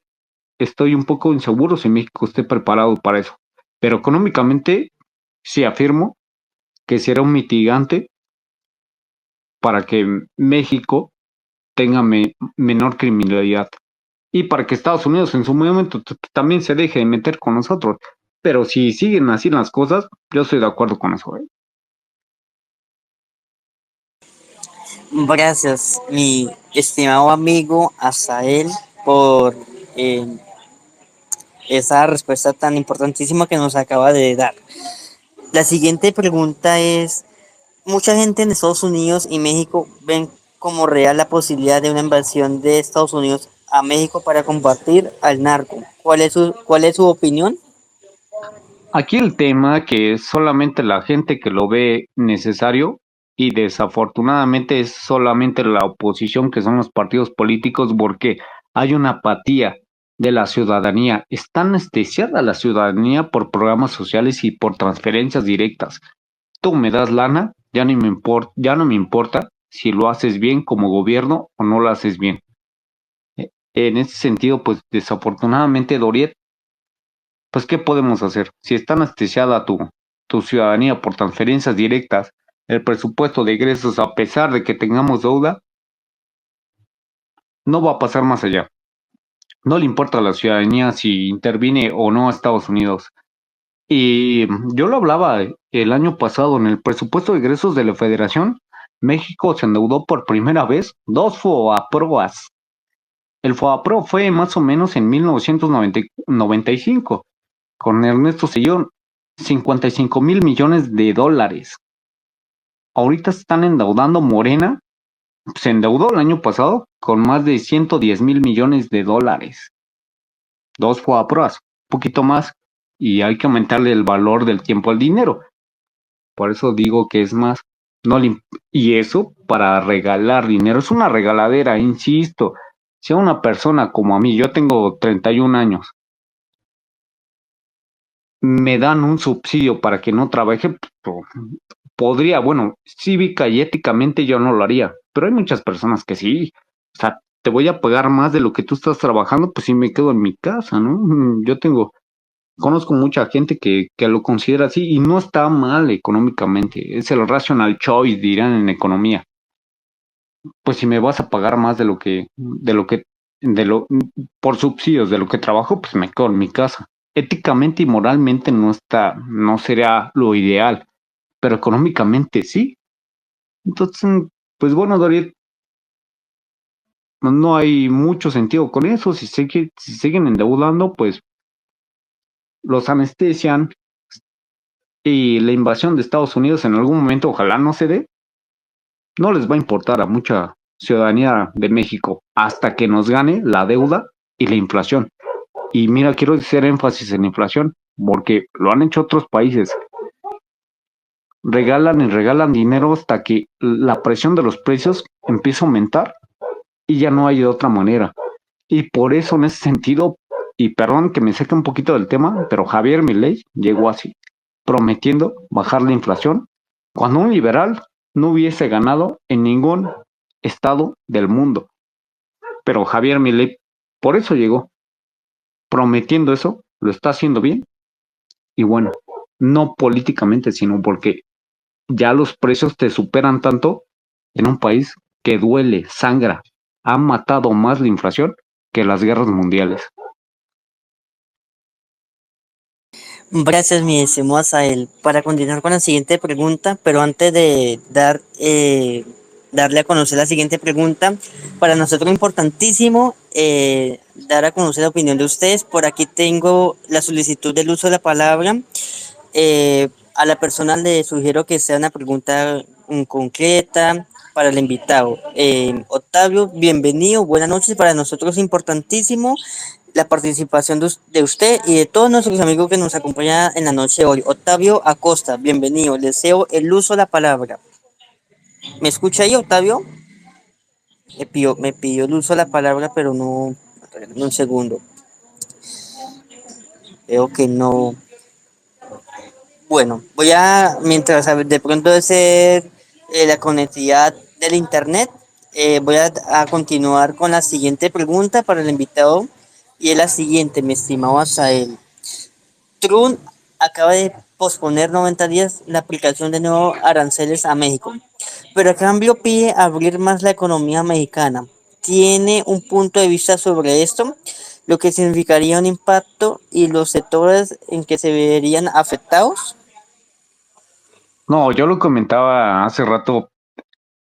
S2: estoy un poco inseguro si México esté preparado para eso. Pero económicamente sí afirmo que será un mitigante para que México tenga menor criminalidad y para que Estados Unidos en su momento también se deje de meter con nosotros. Pero si siguen así las cosas, yo estoy de acuerdo con eso.
S1: Gracias, mi estimado amigo Asael, por eh, esa respuesta tan importantísima que nos acaba de dar. La siguiente pregunta es, mucha gente en Estados Unidos y México ven como real la posibilidad de una invasión de Estados Unidos a México para combatir al narco. Cuál es su opinión?
S2: Aquí el tema que es solamente la gente que lo ve necesario y desafortunadamente es solamente la oposición que son los partidos políticos porque hay una apatía de la ciudadanía. Está anestesiada la ciudadanía por programas sociales y por transferencias directas. Tú me das lana, ya no me importa si lo haces bien como gobierno o no lo haces bien. En ese sentido, pues desafortunadamente Doriet, pues ¿qué podemos hacer? Si está anestesiada tu ciudadanía por transferencias directas el presupuesto de egresos, a pesar de que tengamos deuda, no va a pasar más allá. No le importa a la ciudadanía si interviene o no a Estados Unidos. Y yo lo hablaba el año pasado en el presupuesto de egresos de la Federación. México se endeudó por primera vez 2 FOAPROAS. El FOAPRO fue más o menos en 1995, con Ernesto Cedillo, 55,000 millones de dólares. Ahorita están endeudando Morena, se endeudó el año pasado con más de 110,000 millones de dólares. 2 FOAPROAS, un poquito más, y hay que aumentarle el valor del tiempo al dinero. Por eso digo que es más, no le, y eso para regalar dinero, es una regaladera, insisto. Si a una persona como a mí, yo tengo 31 años, me dan un subsidio para que no trabaje, podría, bueno, cívica y éticamente yo no lo haría, pero hay muchas personas que sí. O sea, te voy a pagar más de lo que tú estás trabajando, pues sí me quedo en mi casa, ¿no? Conozco mucha gente que lo considera así y no está mal económicamente. Es el rational choice, dirán en economía. Pues si me vas a pagar más de lo, por subsidios de lo que trabajo, pues me quedo en mi casa. Éticamente y moralmente no sería lo ideal, pero económicamente sí. Entonces, pues bueno, David, no hay mucho sentido con eso. Si siguen endeudando, pues los anestesian y la invasión de Estados Unidos en algún momento, ojalá no se dé, no les va a importar a mucha ciudadanía de México hasta que nos gane la deuda y la inflación. Y mira, quiero hacer énfasis en la inflación, porque lo han hecho otros países. Regalan y regalan dinero hasta que la presión de los precios empieza a aumentar y ya no hay de otra manera. Y por eso en ese sentido, y perdón que me saque un poquito del tema, pero Javier Milei llegó así, prometiendo bajar la inflación, cuando un liberal no hubiese ganado en ningún estado del mundo. Pero Javier Milei por eso llegó, prometiendo eso, lo está haciendo bien, y bueno, no políticamente, sino porque ya los precios te superan tanto en un país que duele, sangra, ha matado más la inflación que las guerras mundiales.
S1: Gracias, mi estimado Asael. Para continuar con la siguiente pregunta, pero antes de darle a conocer la siguiente pregunta, para nosotros es importantísimo dar a conocer la opinión de ustedes. Por aquí tengo la solicitud del uso de la palabra. A la persona le sugiero que sea una pregunta concreta para el invitado. Octavio, bienvenido, buenas noches. Para nosotros es importantísimo la participación de usted y de todos nuestros amigos que nos acompañan en la noche de hoy. Octavio Acosta, bienvenido. Le deseo el uso de la palabra. ¿Me escucha ahí, Octavio? Me pidió el uso de la palabra, pero no. Un segundo. Veo que no. Bueno, voy a, mientras de pronto ese, la conectividad del internet, voy a continuar con la siguiente pregunta para el invitado y es la siguiente, mi estimado Asael. Trump acaba de posponer 90 días la aplicación de nuevos aranceles a México, pero a cambio pide abrir más la economía mexicana. ¿Tiene un punto de vista sobre esto? Lo que significaría un impacto y los sectores en que se verían afectados.
S2: No, yo lo comentaba hace rato,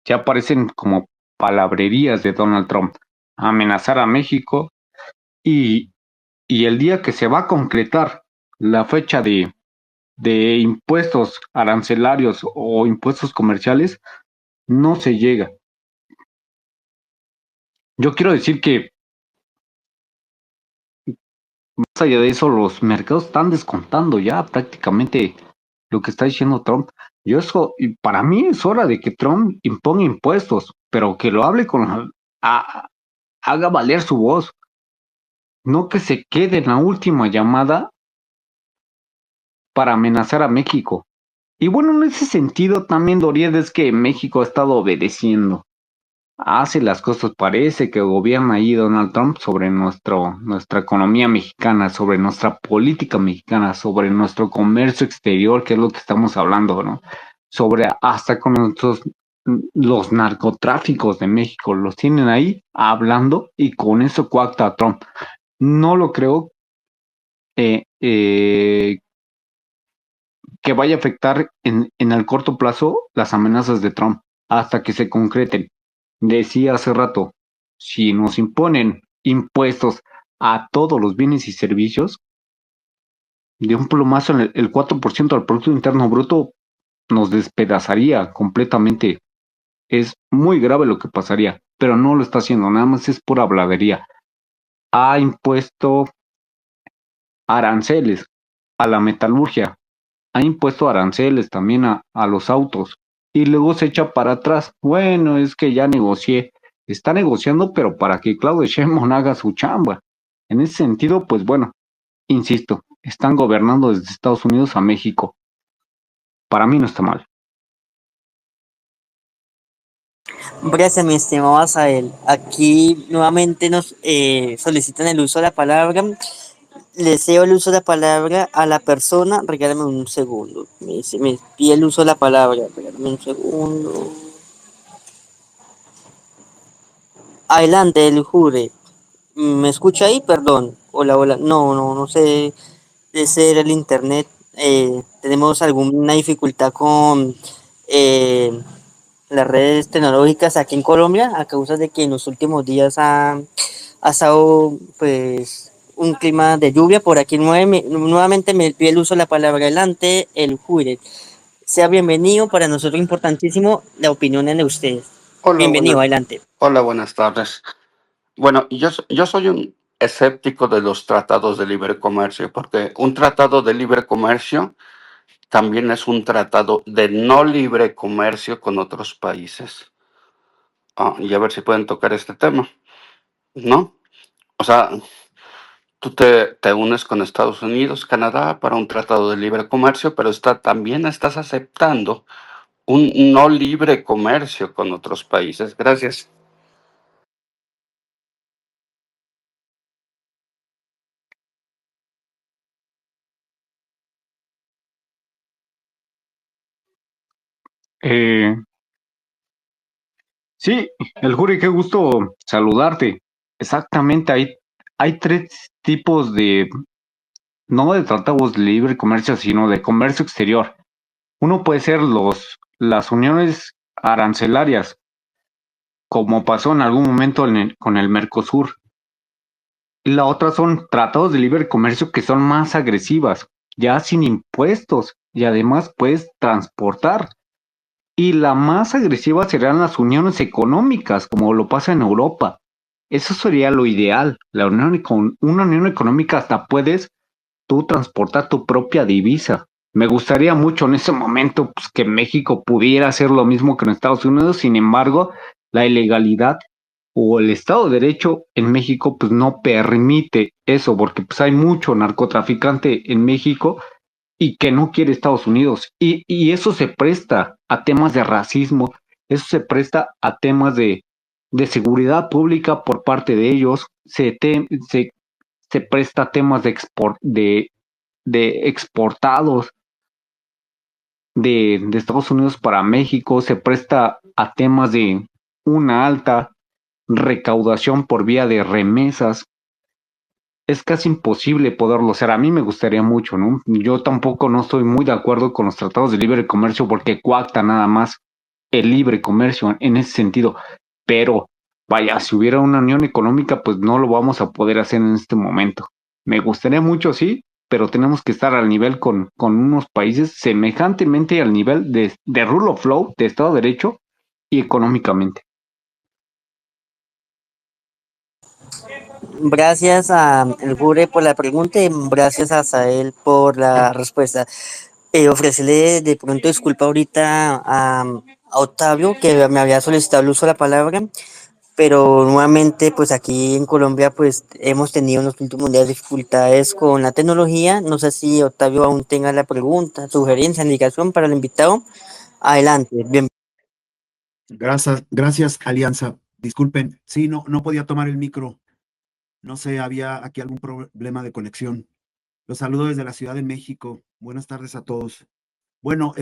S2: ya aparecen como palabrerías de Donald Trump, amenazar a México y, y el día que se va a concretar la fecha de impuestos arancelarios o impuestos comerciales, no se llega. Yo quiero decir que más allá de eso, los mercados están descontando ya prácticamente lo que está diciendo Trump. Y para mí es hora de que Trump imponga impuestos, pero que lo hable haga valer su voz, no que se quede en la última llamada para amenazar a México. Y bueno, en ese sentido también, Doried, es que México ha estado obedeciendo. Hace las cosas, parece que gobierna ahí Donald Trump sobre nuestra economía mexicana, sobre nuestra política mexicana, sobre nuestro comercio exterior, que es lo que estamos hablando, ¿no? sobre hasta con los narcotráficos de México, los tienen ahí hablando y con eso coacta a Trump. No lo creo eh, eh, que vaya a afectar en el corto plazo las amenazas de Trump hasta que se concreten. Decía hace rato, si nos imponen impuestos a todos los bienes y servicios, de un plumazo en el 4% del Producto Interno Bruto nos despedazaría completamente. Es muy grave lo que pasaría, pero no lo está haciendo, nada más es pura habladería. Ha impuesto aranceles a la metalurgia, ha impuesto aranceles también a los autos y luego se echa para atrás. Bueno, es que ya negocié. Está negociando, pero para que Claudio Sheinbaum haga su chamba. En ese sentido, pues bueno, insisto, están gobernando desde Estados Unidos a México. Para mí no está mal.
S1: Gracias, mi estimado Asael. Aquí nuevamente nos solicitan el uso de la palabra. Le cedo el uso de la palabra a la persona. Regálame un segundo. Me pide el uso de la palabra. Regálame un segundo. Adelante, el jure. ¿Me escucha ahí? Perdón. Hola, hola. No sé. De ser el internet. Tenemos alguna dificultad con eh, las redes tecnológicas aquí en Colombia a causa de que en los últimos días ha estado pues un clima de lluvia. Por aquí nuevamente me pide el uso de la palabra adelante, el juez. Sea bienvenido, para nosotros importantísimo la opinión de ustedes.
S3: Hola,
S1: Bienvenido,
S3: buenas,
S1: adelante.
S3: hola, buenas tardes. Bueno, yo soy un escéptico de los tratados de libre comercio, porque un tratado de libre comercio también es un tratado de no libre comercio con otros países. Y a ver si pueden tocar este tema, ¿no? O sea, tú te unes con Estados Unidos, Canadá para un tratado de libre comercio, pero también estás aceptando un no libre comercio con otros países. Gracias.
S2: Eh, sí, el Juri, qué gusto saludarte. Exactamente, hay tres tipos no de tratados de libre comercio, sino de comercio exterior. Uno puede ser las uniones arancelarias, como pasó en algún momento con el Mercosur. Y la otra son tratados de libre comercio que son más agresivas, ya sin impuestos, y además puedes transportar. Y la más agresiva serían las uniones económicas, como lo pasa en Europa. Eso sería lo ideal. Una unión económica hasta puedes tú transportar tu propia divisa. Me gustaría mucho en ese momento pues, que México pudiera hacer lo mismo que en Estados Unidos. Sin embargo, la ilegalidad o el Estado de Derecho en México pues no permite eso, porque pues hay mucho narcotraficante en México y que no quiere Estados Unidos. Y eso se presta a temas de racismo, eso se presta a temas de seguridad pública por parte de ellos, se presta a temas de exportados de Estados Unidos para México, se presta a temas de una alta recaudación por vía de remesas. Es casi imposible poderlo hacer. A mí me gustaría mucho, ¿no? Yo tampoco no estoy muy de acuerdo con los tratados de libre comercio porque coacta nada más el libre comercio en ese sentido. Pero vaya, si hubiera una unión económica, pues no lo vamos a poder hacer en este momento. Me gustaría mucho, sí, pero tenemos que estar al nivel con unos países semejantemente al nivel de rule of law, de Estado de Derecho y económicamente.
S1: Gracias a el jure por la pregunta y gracias a Sael por la respuesta. Ofrecerle de pronto disculpa ahorita a Octavio, que me había solicitado el uso de la palabra, pero nuevamente pues aquí en Colombia pues hemos tenido en los últimos días dificultades con la tecnología. No sé si Octavio aún tenga la pregunta, sugerencia, indicación para el invitado. Adelante, bien.
S4: Gracias, Alianza. Disculpen, sí, no podía tomar el micro. No sé, había aquí algún problema de conexión. Los saludo desde la Ciudad de México. Buenas tardes a todos. Bueno,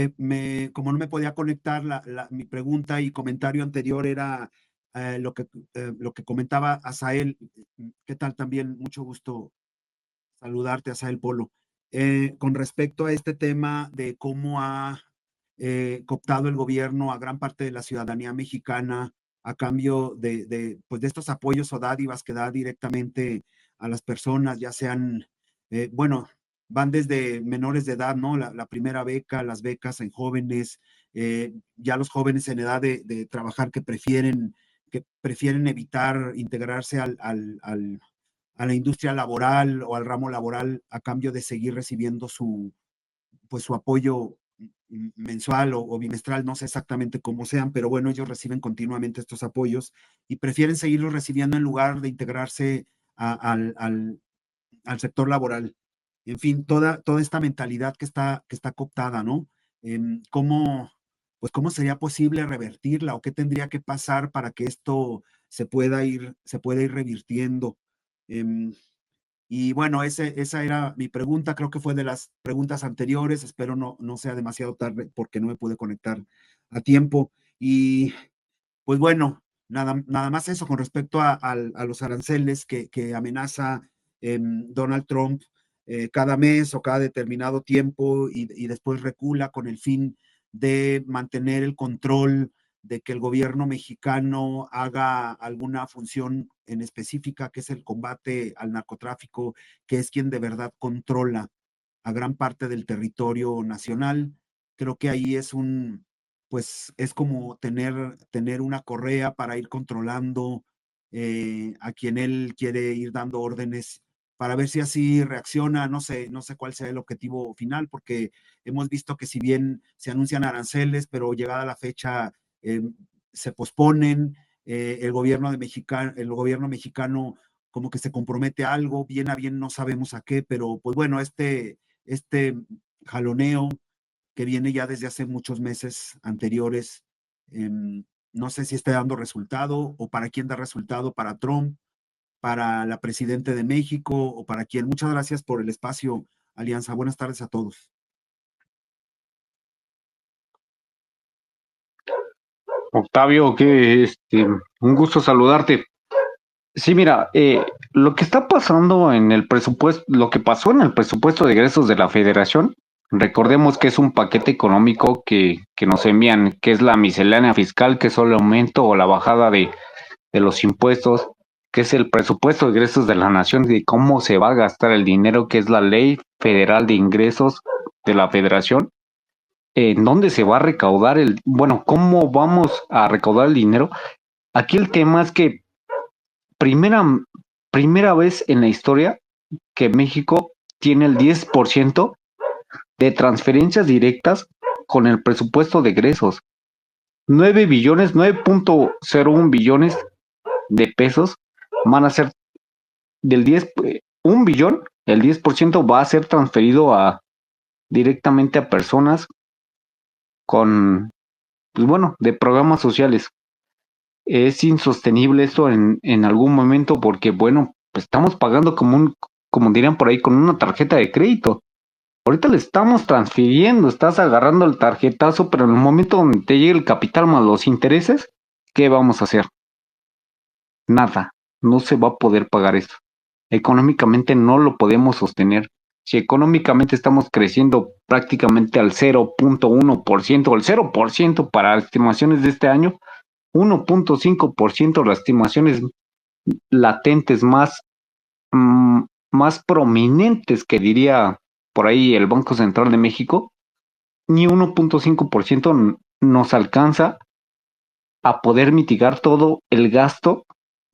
S4: como no me podía conectar, mi pregunta y comentario anterior era lo que comentaba Asael. ¿Qué tal también? Mucho gusto saludarte, Asael Polo. Con respecto a este tema de cómo ha cooptado el gobierno a gran parte de la ciudadanía mexicana a cambio pues de estos apoyos o dádivas que da directamente a las personas, ya sean, bueno, van desde menores de edad, ¿no? La primera beca, las becas en jóvenes, ya los jóvenes en edad de trabajar que prefieren evitar integrarse a la industria laboral o al ramo laboral a cambio de seguir recibiendo pues su apoyo mensual o bimestral, no sé exactamente cómo sean, pero bueno, ellos reciben continuamente estos apoyos y prefieren seguirlos recibiendo en lugar de integrarse al sector laboral. En fin, toda esta mentalidad que está cooptada, ¿no? ¿Cómo, pues cómo sería posible revertirla o qué tendría que pasar para que esto se pueda ir revirtiendo? Em, y bueno, esa era mi pregunta, creo que fue de las preguntas anteriores, espero no sea demasiado tarde porque no me pude conectar a tiempo. Y pues bueno, nada más eso con respecto a los aranceles que amenaza Donald Trump cada mes o cada determinado tiempo y después recula con el fin de mantener el control de que el gobierno mexicano haga alguna función en específica, que es el combate al narcotráfico, que es quien de verdad controla a gran parte del territorio nacional. Creo que ahí pues es como tener una correa para ir controlando a quien él quiere ir dando órdenes para ver si así reacciona. No sé cuál sea el objetivo final, porque hemos visto que si bien se anuncian aranceles, pero llegada la fecha eh, se posponen, el gobierno mexicano como que se compromete a algo, bien a bien no sabemos a qué, pero pues bueno, este jaloneo que viene ya desde hace muchos meses anteriores. No sé si está dando resultado o para quién da resultado, para Trump, para la presidente de México o para quién. Muchas gracias por el espacio, Alianza. Buenas tardes a todos.
S2: Octavio, un gusto saludarte. Sí, mira, lo que está pasando en el presupuesto, lo que pasó en el presupuesto de egresos de la Federación, recordemos que es un paquete económico que nos envían, que es la miscelánea fiscal, que es el aumento o la bajada de los impuestos, que es el presupuesto de egresos de la nación, de cómo se va a gastar el dinero, que es la Ley Federal de Ingresos de la Federación, en dónde se va a recaudar bueno, cómo vamos a recaudar el dinero. Aquí el tema es que primera, primera vez en la historia que México tiene el 10% de transferencias directas con el presupuesto de egresos. 9 billones, 9.01 billones de pesos van a ser del 10, 1 billón, el 10% va a ser transferido directamente a personas con, pues bueno, de programas sociales. Es insostenible esto en algún momento porque, bueno, pues estamos pagando como dirían por ahí, con una tarjeta de crédito. Ahorita le estamos transfiriendo, estás agarrando el tarjetazo, pero en el momento donde te llegue el capital más los intereses, ¿qué vamos a hacer? Nada, no se va a poder pagar eso. Económicamente no lo podemos sostener. Si económicamente estamos creciendo prácticamente al 0.1% o el 0% para estimaciones de este año, 1.5% las estimaciones latentes más prominentes que diría por ahí el Banco Central de México, ni 1.5% nos alcanza a poder mitigar todo el gasto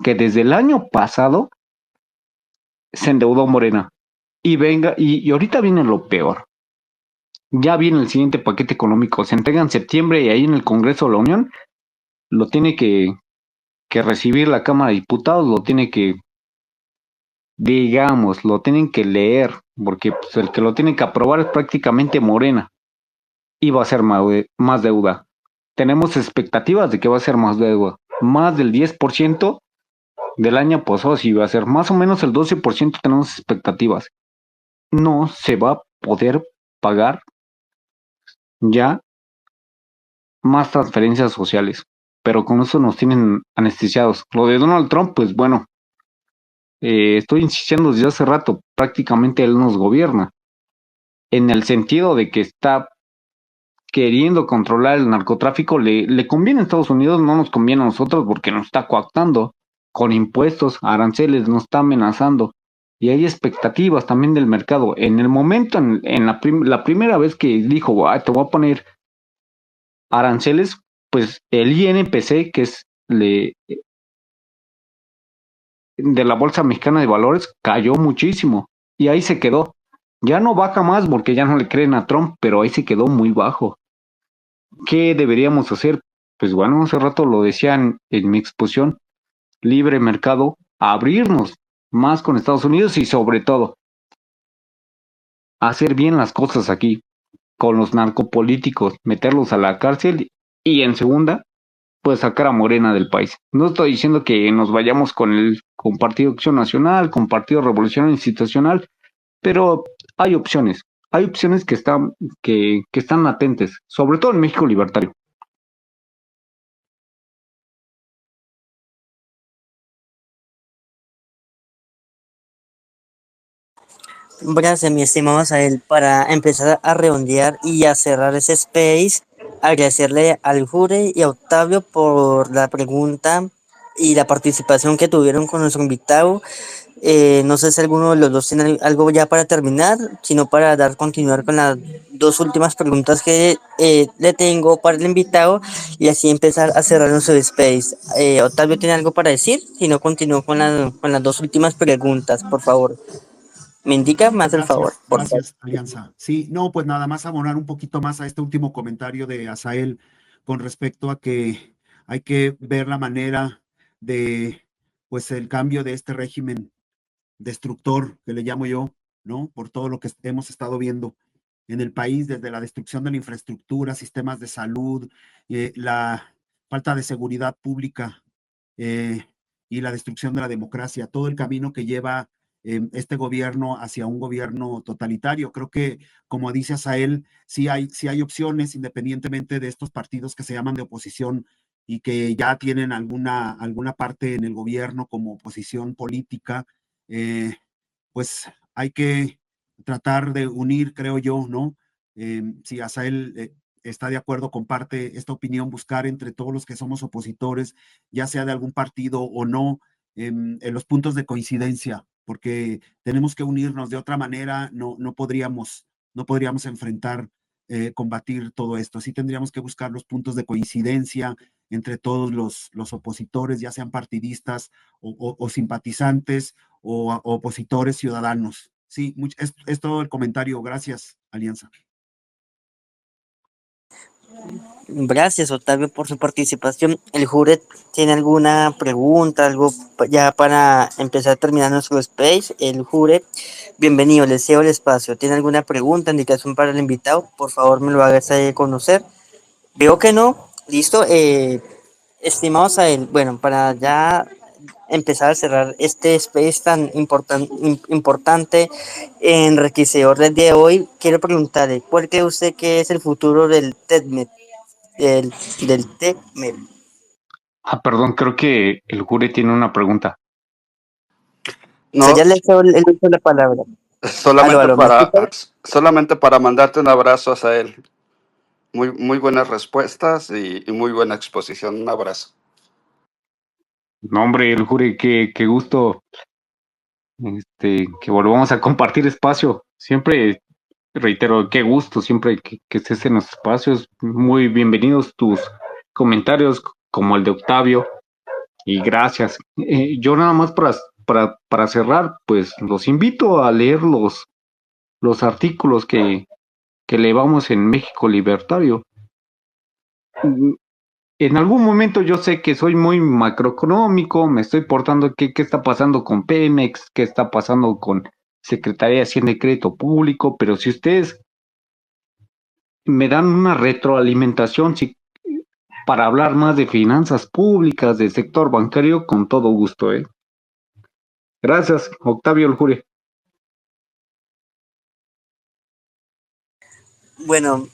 S2: que desde el año pasado se endeudó Morena. Y ahorita viene lo peor. Ya viene el siguiente paquete económico. Se entrega en septiembre y ahí en el Congreso de la Unión lo tiene que recibir la Cámara de Diputados, lo tiene que, digamos, lo tienen que leer, porque pues, el que lo tiene que aprobar es prácticamente Morena. Y va a ser más deuda. Tenemos expectativas de que va a ser más deuda. Más del 10% del año pasado, sí va a ser más o menos el 12% tenemos expectativas. No se va a poder pagar ya más transferencias sociales, pero con eso nos tienen anestesiados. Lo de Donald Trump, pues bueno, estoy insistiendo desde hace rato, prácticamente él nos gobierna, en el sentido de que está queriendo controlar el narcotráfico, le conviene a Estados Unidos, no nos conviene a nosotros porque nos está coactando con impuestos, aranceles, nos está amenazando. Y hay expectativas también del mercado. En el momento, en la primera vez que dijo, te voy a poner aranceles, pues el INPC, que es de la Bolsa Mexicana de Valores, cayó muchísimo. Y ahí se quedó. Ya no baja más porque ya no le creen a Trump, pero ahí se quedó muy bajo. ¿Qué deberíamos hacer? Pues bueno, hace rato lo decían en mi exposición, libre mercado, abrirnos más con Estados Unidos y sobre todo, hacer bien las cosas aquí, con los narcopolíticos, meterlos a la cárcel y en segunda, pues sacar a Morena del país. No estoy diciendo que nos vayamos con Partido Acción Nacional, con Partido Revolucionario Institucional, pero hay opciones que están latentes, sobre todo en México Libertario.
S1: Gracias, mi estimado Asael. Para empezar a redondear y a cerrar ese space, agradecerle al Jure y a Octavio por la pregunta y la participación que tuvieron con nuestro invitado. No sé si alguno de los dos tiene algo ya para terminar, sino para dar continuar con las dos últimas preguntas que le tengo para el invitado y así empezar a cerrar nuestro space. Octavio tiene algo para decir, si no continúo con las dos últimas preguntas, por favor. Me indica más el favor, por favor.
S4: Gracias, Alianza. Sí, no, pues nada más abonar un poquito más a este último comentario de Asael con respecto a que hay que ver la manera de, pues, el cambio de este régimen destructor, que le llamo yo, ¿no? Por todo lo que hemos estado viendo en el país, desde la destrucción de la infraestructura, sistemas de salud, la falta de seguridad pública eh, y la destrucción de la democracia, todo el camino que lleva este gobierno hacia un gobierno totalitario. Creo que, como dice Asael, sí hay opciones, independientemente de estos partidos que se llaman de oposición y que ya tienen alguna parte en el gobierno como oposición política, pues hay que tratar de unir, creo yo, ¿no? Si Asael está de acuerdo, comparte esta opinión, buscar entre todos los que somos opositores, ya sea de algún partido o no, en los puntos de coincidencia, porque tenemos que unirnos, de otra manera no podríamos enfrentar, combatir todo esto. Sí tendríamos que buscar los puntos de coincidencia entre todos los opositores, ya sean partidistas o simpatizantes o opositores ciudadanos. Sí, es todo el comentario. Gracias, Alianza.
S1: Gracias, Octavio, por su participación. ¿El Jure tiene alguna pregunta, algo ya para empezar a terminar nuestro space? El Jure, bienvenido, le cedo el espacio. ¿Tiene alguna pregunta, indicación para el invitado? Por favor, me lo hagas conocer. Veo que no. Listo. Estimados a él, bueno, para ya empezar a cerrar este space tan importante, enriquecedor del día de hoy, quiero preguntarle, ¿cuál cree usted que es el futuro del TEDMED? Del, del TEDMED.
S2: Perdón, creo que el Jure tiene una pregunta.
S1: O sea,
S3: No,
S1: ya le he el uso de la palabra.
S3: solamente
S1: Aló, ¿me escucha?
S3: solamente para mandarte un abrazo a él. Muy buenas respuestas y muy buena exposición. Un abrazo.
S2: No, hombre, el Jure, qué gusto que volvamos a compartir espacio. Siempre, reitero, qué gusto, siempre que estés en los espacios. Muy bienvenidos tus comentarios, como el de Octavio, y gracias. Yo nada más para cerrar, pues los invito a leer los artículos que leemos en México Libertario. En algún momento yo sé que soy muy macroeconómico, me estoy portando qué está pasando con Pemex, qué está pasando con Secretaría de Hacienda y Crédito Público, pero si ustedes me dan una retroalimentación para hablar más de finanzas públicas, del sector bancario, con todo gusto, ¿eh? Gracias, Octavio El Jure.
S1: Bueno,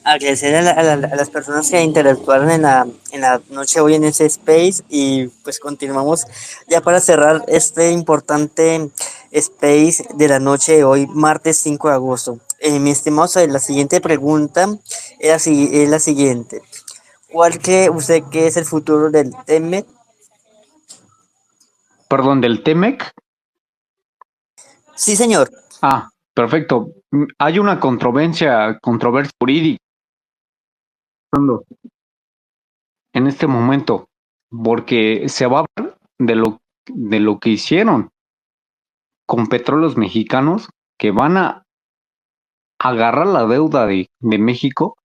S1: agradecer a las personas que interactuaron en la noche hoy en ese space y pues continuamos ya para cerrar este importante space de la noche de hoy, martes 5 de agosto. Mi estimado, Sael, la siguiente pregunta es la siguiente. ¿Cuál cree usted que es el futuro del TEMEC?
S2: Perdón, del Temec.
S1: Sí, señor.
S2: Ah, perfecto. Hay una controversia jurídica en este momento, porque se va a hablar de lo que hicieron con petróleos mexicanos, que van a agarrar la deuda de México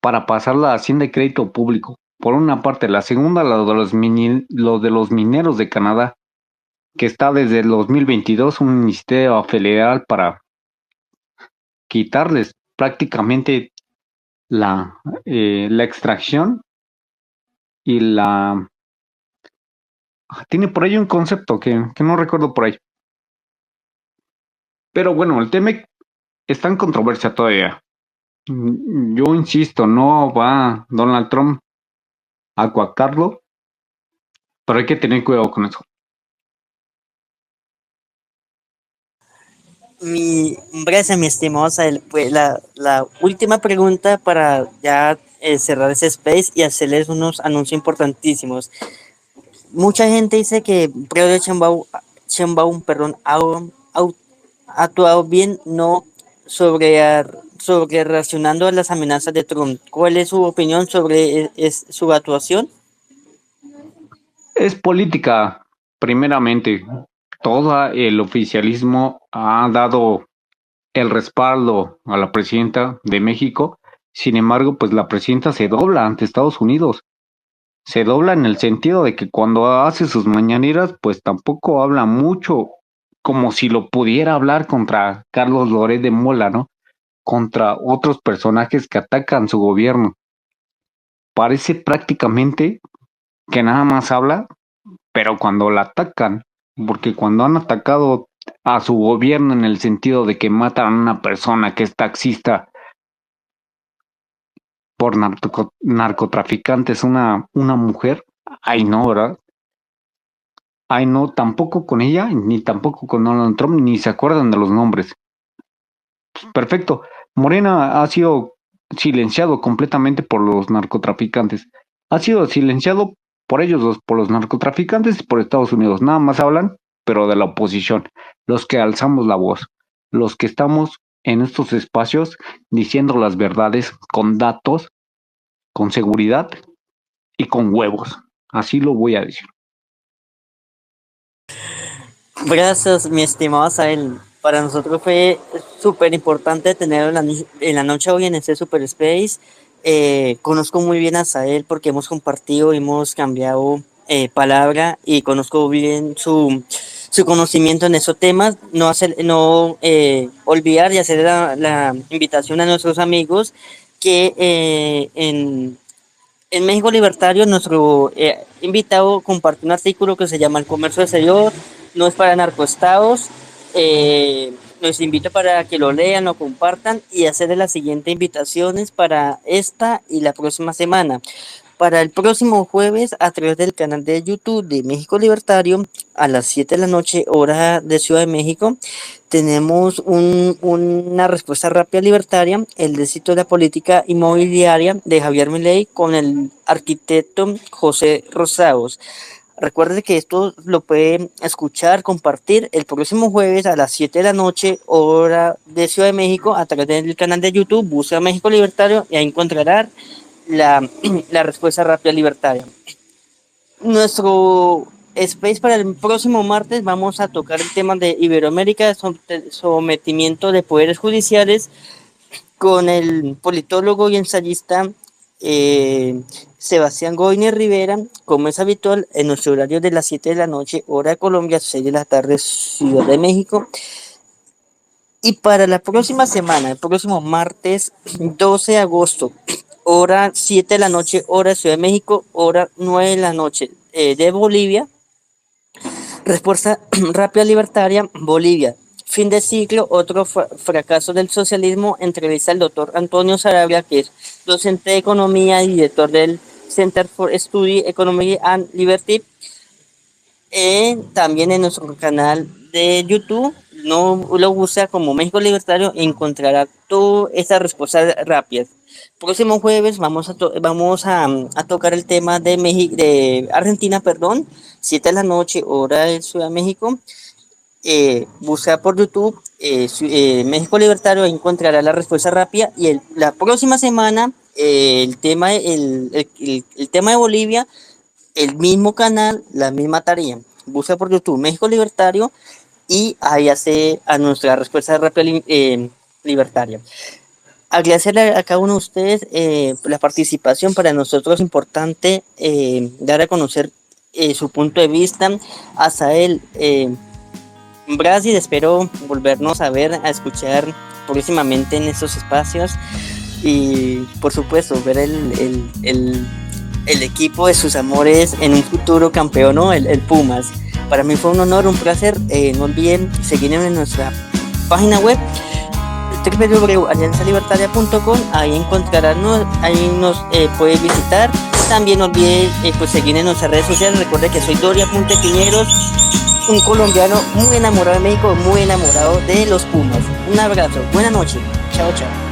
S2: para pasarla a Hacienda de Crédito Público. Por una parte, la segunda, lo de los mineros de Canadá, que está desde el 2022 un ministerio federal para quitarles prácticamente la extracción y la... Tiene por ahí un concepto que no recuerdo por ahí. Pero bueno, el tema está en controversia todavía. Yo insisto, no va Donald Trump a coartarlo, pero hay que tener cuidado con eso.
S1: Gracias, mi estimado Sael. Pues la última pregunta para ya cerrar ese space y hacerles unos anuncios importantísimos. Mucha gente dice que Claudia Sheinbaum, perdón, ha actuado bien, no sobre reaccionando a las amenazas de Trump. ¿Cuál es su opinión sobre su actuación?
S2: Es política, primeramente. Todo el oficialismo ha dado el respaldo a la presidenta de México. Sin embargo, pues la presidenta se dobla ante Estados Unidos. Se dobla en el sentido de que cuando hace sus mañaneras, pues tampoco habla mucho como si lo pudiera hablar contra Carlos Loret de Mola, ¿no? Contra otros personajes que atacan su gobierno. Parece prácticamente que nada más habla, pero cuando la atacan, porque cuando han atacado a su gobierno en el sentido de que matan a una persona que es taxista por narcotraficantes, una mujer, ay no, ¿verdad? Ay no, tampoco con ella, ni tampoco con Donald Trump, ni se acuerdan de los nombres. Perfecto. Morena ha sido silenciado completamente por los narcotraficantes. Ha sido silenciado por ellos dos, por los narcotraficantes y por Estados Unidos. Nada más hablan, pero de la oposición. Los que alzamos la voz. Los que estamos en estos espacios diciendo las verdades con datos, con seguridad y con huevos. Así lo voy a decir.
S1: Gracias, mi estimado Sael. Para nosotros fue súper importante tenerlo en la noche hoy en este Super Space. Conozco muy bien a Sael porque hemos compartido, hemos cambiado palabra y conozco bien su conocimiento en esos temas. No olvidar y hacer la invitación a nuestros amigos que en México Libertario, nuestro invitado compartió un artículo que se llama El comercio exterior no es para narcoestados. Los invito para que lo lean, lo compartan y hacerle las siguientes invitaciones para esta y la próxima semana. Para el próximo jueves, a través del canal de YouTube de México Libertario, a las 7 de la noche, hora de Ciudad de México, tenemos una respuesta rápida libertaria, el éxito de la política inmobiliaria de Javier Milei con el arquitecto José Rosados. Recuerde que esto lo puede escuchar, compartir el próximo jueves a las 7 de la noche, hora de Ciudad de México, a través del canal de YouTube, busca México Libertario y ahí encontrará la respuesta rápida libertaria. Nuestro space para el próximo martes vamos a tocar el tema de Iberoamérica, sometimiento de poderes judiciales, con el politólogo y ensayista Sebastián Goyner Rivera, como es habitual, en nuestro horario de las 7 de la noche, hora de Colombia, 6 de la tarde, Ciudad de México. Y para la próxima semana, el próximo martes 12 de agosto, hora 7 de la noche, hora de Ciudad de México, hora 9 de la noche de Bolivia, respuesta rápida libertaria, Bolivia. Fin de siglo, otro fracaso del socialismo. Entrevista al doctor Antonio Sarabia, que es docente de economía y director del Center for Study Economy and Liberty. También en nuestro canal de YouTube, no lo busca como México Libertario, encontrará todas estas respuestas rápidas. Próximo jueves vamos a tocar el tema de Argentina, perdón, 7 de la noche, hora de Ciudad de México. Busca por YouTube México Libertario, encontrará la respuesta rápida. Y la próxima semana el tema de Bolivia, el mismo canal, la misma tarea. Busca por YouTube México Libertario y ahí hace a nuestra respuesta rápida libertaria. Agradecerle a cada uno de ustedes por la participación. Para nosotros es importante dar a conocer su punto de vista. Hasta él, Brasil, espero volvernos a ver, a escuchar próximamente en estos espacios y por supuesto ver el equipo de sus amores en un futuro campeón, ¿no? el Pumas. Para mí fue un honor, un placer. No olviden seguirnos en nuestra página web www.alianzalibertaria.com. Ahí encontrarán, ahí nos puede visitar. También no olviden pues seguir en nuestras redes sociales. Recuerden que soy Doria Puntepiñeros, un colombiano muy enamorado de México, muy enamorado de los Pumas. Un abrazo, buena noche, chao chao.